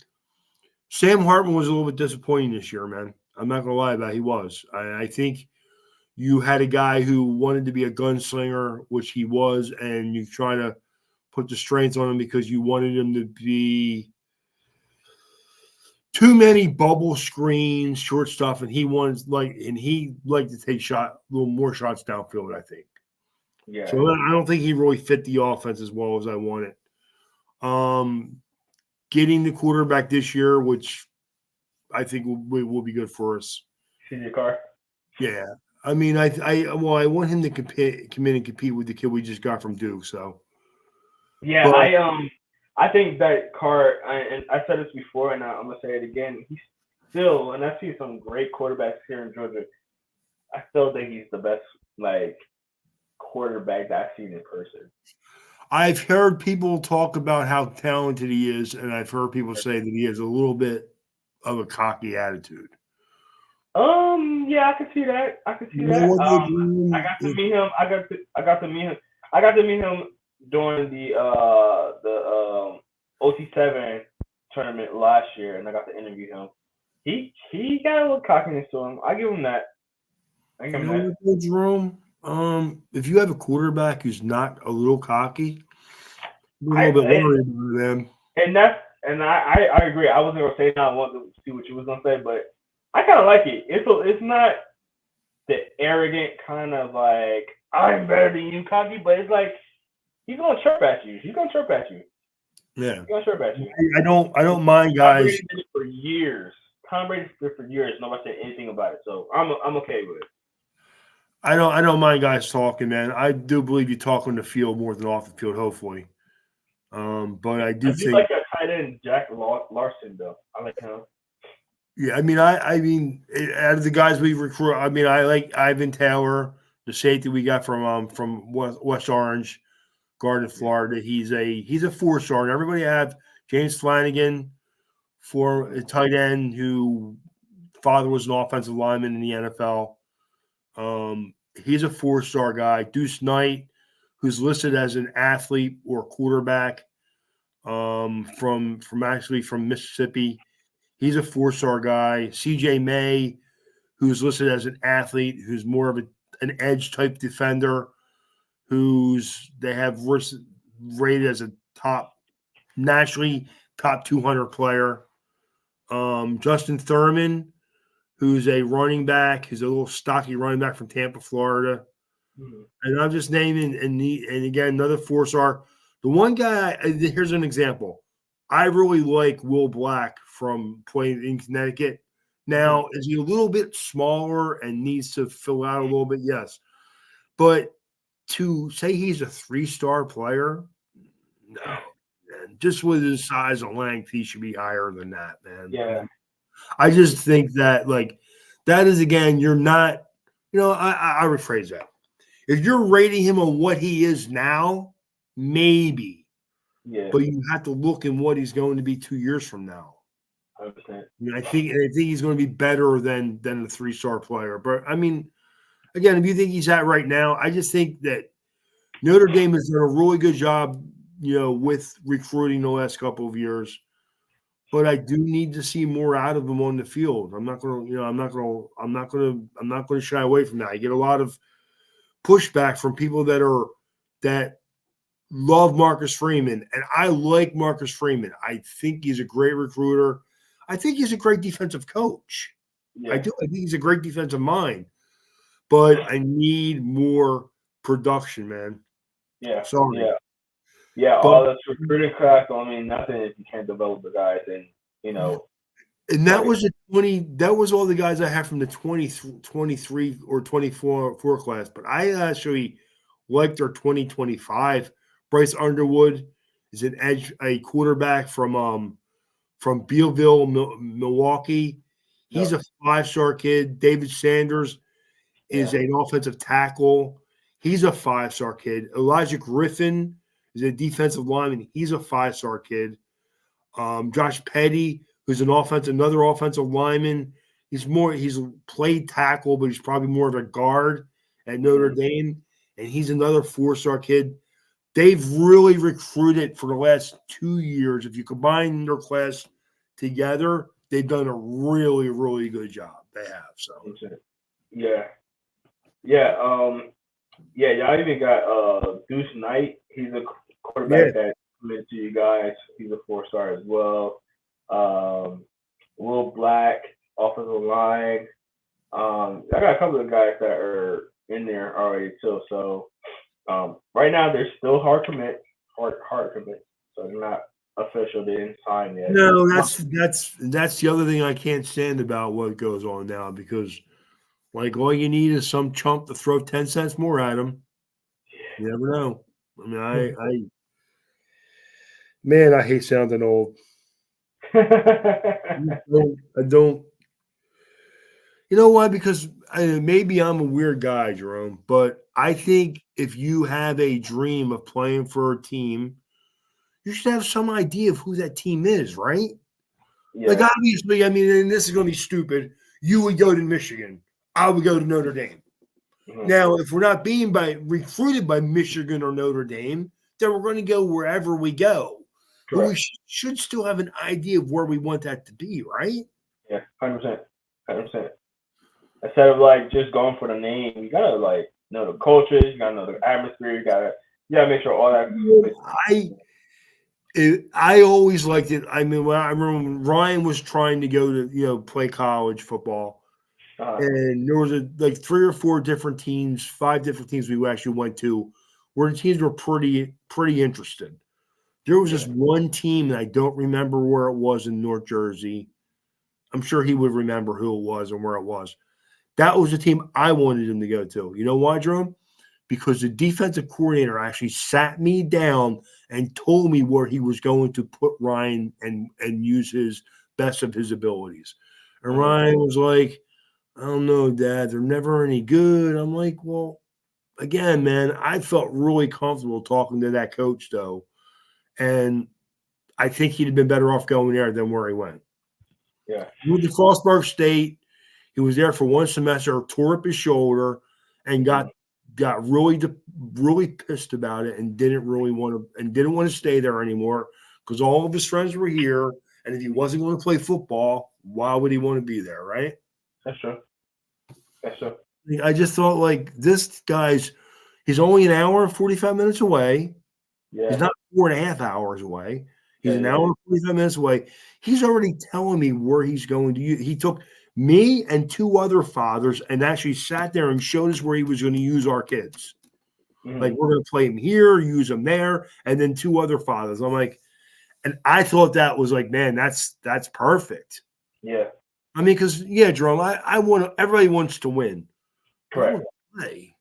Sam Hartman was a little bit disappointing this year, man. I'm not gonna lie about it. He was. I think you had a guy who wanted to be a gunslinger, which he was, and you try to put the strengths on him because you wanted him to be too many bubble screens, short stuff, and he liked to take a little more shots downfield, I think. Yeah. So I don't think he really fit the offense as well as I wanted. Um, Getting the quarterback this year, which I think will be good for us. CJ Carr. Yeah, I mean, I want him to come in and compete with the kid we just got from Duke. So, Yeah, but I think that Carr, and I said this before, and I'm gonna say it again. He's still, and I see some great quarterbacks here in Georgia. I still think he's the best like quarterback that I've seen in person. I've heard people talk about how talented he is, and I've heard people say that he has a little bit of a cocky attitude. Yeah, I can see that. I can see You know that. what they're I doing? got to meet him. I got to meet him during the OT7 tournament last year, and I got to interview him. He got a little cockiness to him. I give him that. I give You him know that. what, though, Jerome? If you have a quarterback who's not a little cocky, you're a I little bit worried about them. and that's and I agree. I wasn't gonna say now. I wanted to see what you was gonna say, but I kind of like it. It's not the arrogant kind of like I'm better than you cocky, but it's like he's gonna chirp at you. He's gonna chirp at you. Yeah, He's gonna chirp at you. I don't mind Tom guys. Brady did it for years. Tom Brady did it for years. Nobody said anything about it, so I'm okay with it. I don't mind guys talking, man. I do believe you talk on the field more than off the field, hopefully. But I I do do think like that tight end Jack Larson though. I like him. Yeah, I mean, out of the guys we recruit, I mean, I like Ivan Taylor, the safety we got from West Orange, Garden, Yeah. Florida. He's a 4-star. And everybody have James Flanagan for a Mhm. tight end who father was an offensive lineman in the NFL. He's a 4-star guy. Deuce Knight, who's listed as an athlete or quarterback, from Mississippi. He's a 4-star guy. CJ May, who's listed as an athlete, who's more of an edge type defender, who's they have rated as a nationally top 200 player. Justin Thurman, who's a running back, who's a little stocky running back from Tampa, Florida. Mhm. And I'm just naming, and again, another 4-star. The one guy, here's an example. I really like Will Black from playing in Connecticut. Mhm. Now, is he a little bit smaller and needs to fill out a little bit? Yes. But to say he's a 3-star player, no. Man. Just with his size and length, he should be higher than that, man. Yeah. I just think that, like, that is, again, you're not, I rephrase that. If you're rating him on what he is now, maybe, Yeah. but you have to look in what he's going to be 2 years from now. 100%. I mean, I think he's going to be better than a 3-star player. But I mean, again, if you think he's at right now, I just think that Notre Dame has done a really good job, with recruiting the last couple of years. But I do need to see more out of him on the field. I'm not going to, I'm not going to shy away from that. I get a lot of pushback from people that love Marcus Freeman, and I like Marcus Freeman. I think he's a great recruiter. I think he's a great defensive coach. I Yeah. do. I think he's a great defensive mind, but I need more production, man. Yeah. Sorry, Yeah. Yeah. but All this recruiting class don't mean nothing if you can't develop the guys and you know and that play. was the 20. That was all the guys I have from the 23 or 24 class. But I actually liked our 2025. Bryce Underwood is a quarterback from Bealville, Milwaukee. He's No. a 5-star kid. David Sanders is Yeah. an offensive tackle. He's a 5-star kid. Elijah Griffin is a defensive lineman. He's a 5-star kid. Josh Petty, who's another offensive lineman. He's played tackle, but he's probably more of a guard at Notre Mhm. Dame. And he's another 4-star kid. They've really recruited for the last 2 years. If you combine their class together, they've done a really, really good job. They have. So Yeah. Yeah. Yeah. Y'all even got Deuce Knight. He's a yeah, quarterback that committed to you guys. He's a 4-star as well. Um, Will Black, offensive line. I got a couple of guys that are in there already too. So right now they're still hard commit. So they're not official. They didn't sign yet. no, that's the other thing I can't stand about what goes on now because like all you need is some chump to throw 10 cents more at him. You never know. I mean, man, I hate sounding old. I don't. You know why? Because maybe I'm a weird guy, Jerome, but I think if you have a dream of playing for a team, you should have some idea of who that team is, right? Like, Yeah. obviously, I mean, and this is going to be stupid. You would go to Michigan. I would go to Notre Dame. Mhm. Now, if we're not being recruited by Michigan or Notre Dame, then we're going to go wherever we go. But we Correct. should still have an idea of where we want that to be, right? Yeah. 100%. 100%. Instead of like just going for the name, you gotta like know the culture. You gotta know the atmosphere. You gotta make sure all that fits. I I always liked it. I mean, I remember when Ryan was trying to go to play college football, Uh-huh. and there was like 3 or 4 different teams, 5 different teams we actually went to, where the teams were pretty interested. There was Yeah. this one team, and I don't remember where it was in North Jersey. I'm sure he would remember who it was and where it was. That was the team I wanted him to go to. You know why, Jerome? Because the defensive coordinator actually sat me down and told me where he was going to put Ryan and use his best of his abilities. And Ryan was like, I don't know, Dad. They're never any good. I'm like, well, again, man, I felt really comfortable talking to that coach, though. And I think he'd have been better off going there than where he went. Yeah. He went to Frostburg State. He was there for one semester, tore up his shoulder, and got really pissed about it, and didn't want to stay there anymore because all of his friends were here. And if he wasn't going to play football, why would he want to be there, right? That's true. I just thought, like, this he's only an hour and 45 minutes away. Yeah. He's not 4.5 hours away. He's an hour and 45 minutes away. He's already telling me where he's going to use. He took me and 2 other fathers and actually sat there and showed us where he was going to use our kids. Like, we're going to play him here, use him there, and then 2 other fathers. I'm like, and I thought that was like, man, that's perfect. Yeah. I mean, because Jerome, I want everybody wants to win. Correct. I want to play.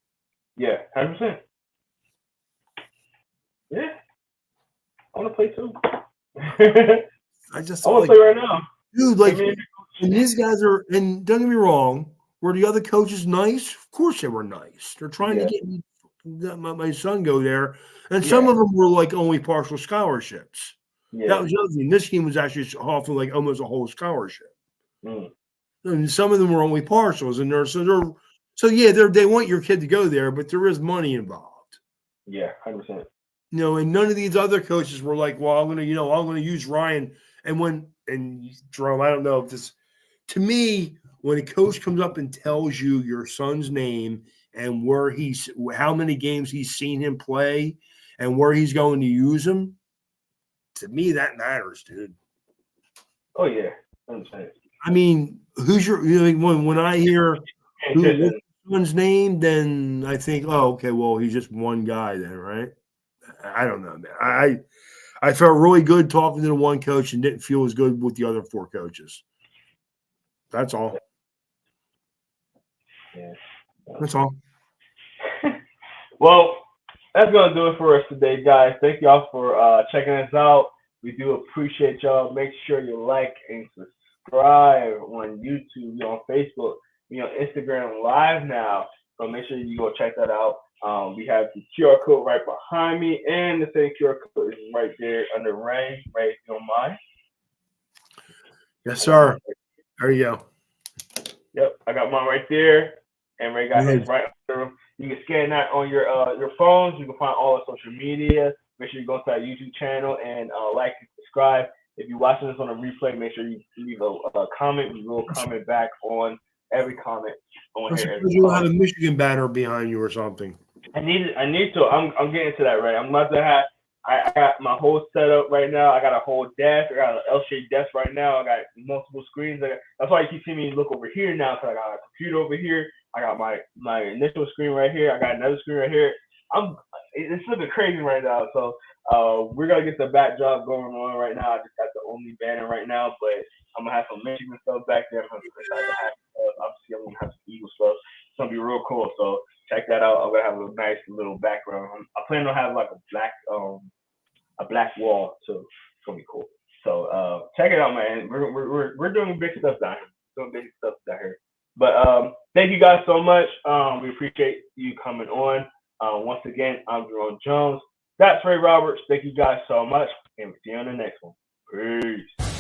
Yeah, 100%. Yeah, I want to play too. I just want to play right now, dude. Like, and these guys are, and don't get me wrong, were the other coaches nice? Of course they were nice. They're trying to get my son go there, and some of them were like only partial scholarships. Yeah. That was the other thing. This team was actually offering like almost a whole scholarship. And some of them were only partials, and they want your kid to go there, but there is money involved. Yeah, 100%. And none of these other coaches were like, well, I'm going to use Ryan. And Jerome, I don't know if this, to me, when a coach comes up and tells you your son's name and how many games he's seen him play and where he's going to use him, to me, that matters, dude. Oh, yeah. 100%. I mean, when I hear what's your son's name, then I think, oh, okay, well, he's just one guy then, right? I don't know, man. I felt really good talking to the one coach and didn't feel as good with the other 4 coaches. That's all. Yeah. That's all. Well, that's going to do it for us today, guys. Thank y'all for checking us out. We do appreciate y'all. Make sure you like and subscribe on YouTube, on Facebook, on Instagram Live now. So make sure you go check that out. We have the QR code right behind me, and the same QR code is right there under Ray. Ray, if you don't mind. Yes, sir. There you go. Yep, I got mine right there, and Ray got his right under him. You can scan that on your phones. You can find all our social media. Make sure you go to our YouTube channel and like and subscribe. If you're watching this on a replay, make sure you leave a comment. We will comment back on every comment on here. You have a Michigan banner behind you or something. I need to. I'm getting to that, right? I'm about to have. I got my whole setup right now. I got a whole desk. I got an L-shaped desk right now. I got multiple screens. That's why you keep seeing me look over here now, because I got a computer over here. I got my initial screen right here. I got another screen right here. It's looking crazy right now. So we're gonna get the backdrop going on right now. I just got the only banner right now, but I'm gonna have some Michigan stuff back there. Obviously, I'm gonna have some Eagle stuff. It's gonna be real cool. So check that out. I'm gonna have a nice little background. I plan on having like a black wall, so it's gonna be cool. So check it out, man. We're doing big stuff down here. But thank you guys so much. We appreciate you coming on. Once again, I'm Jerome Jones. That's Ray Roberts. Thank you guys so much, and we'll see you on the next one. Peace.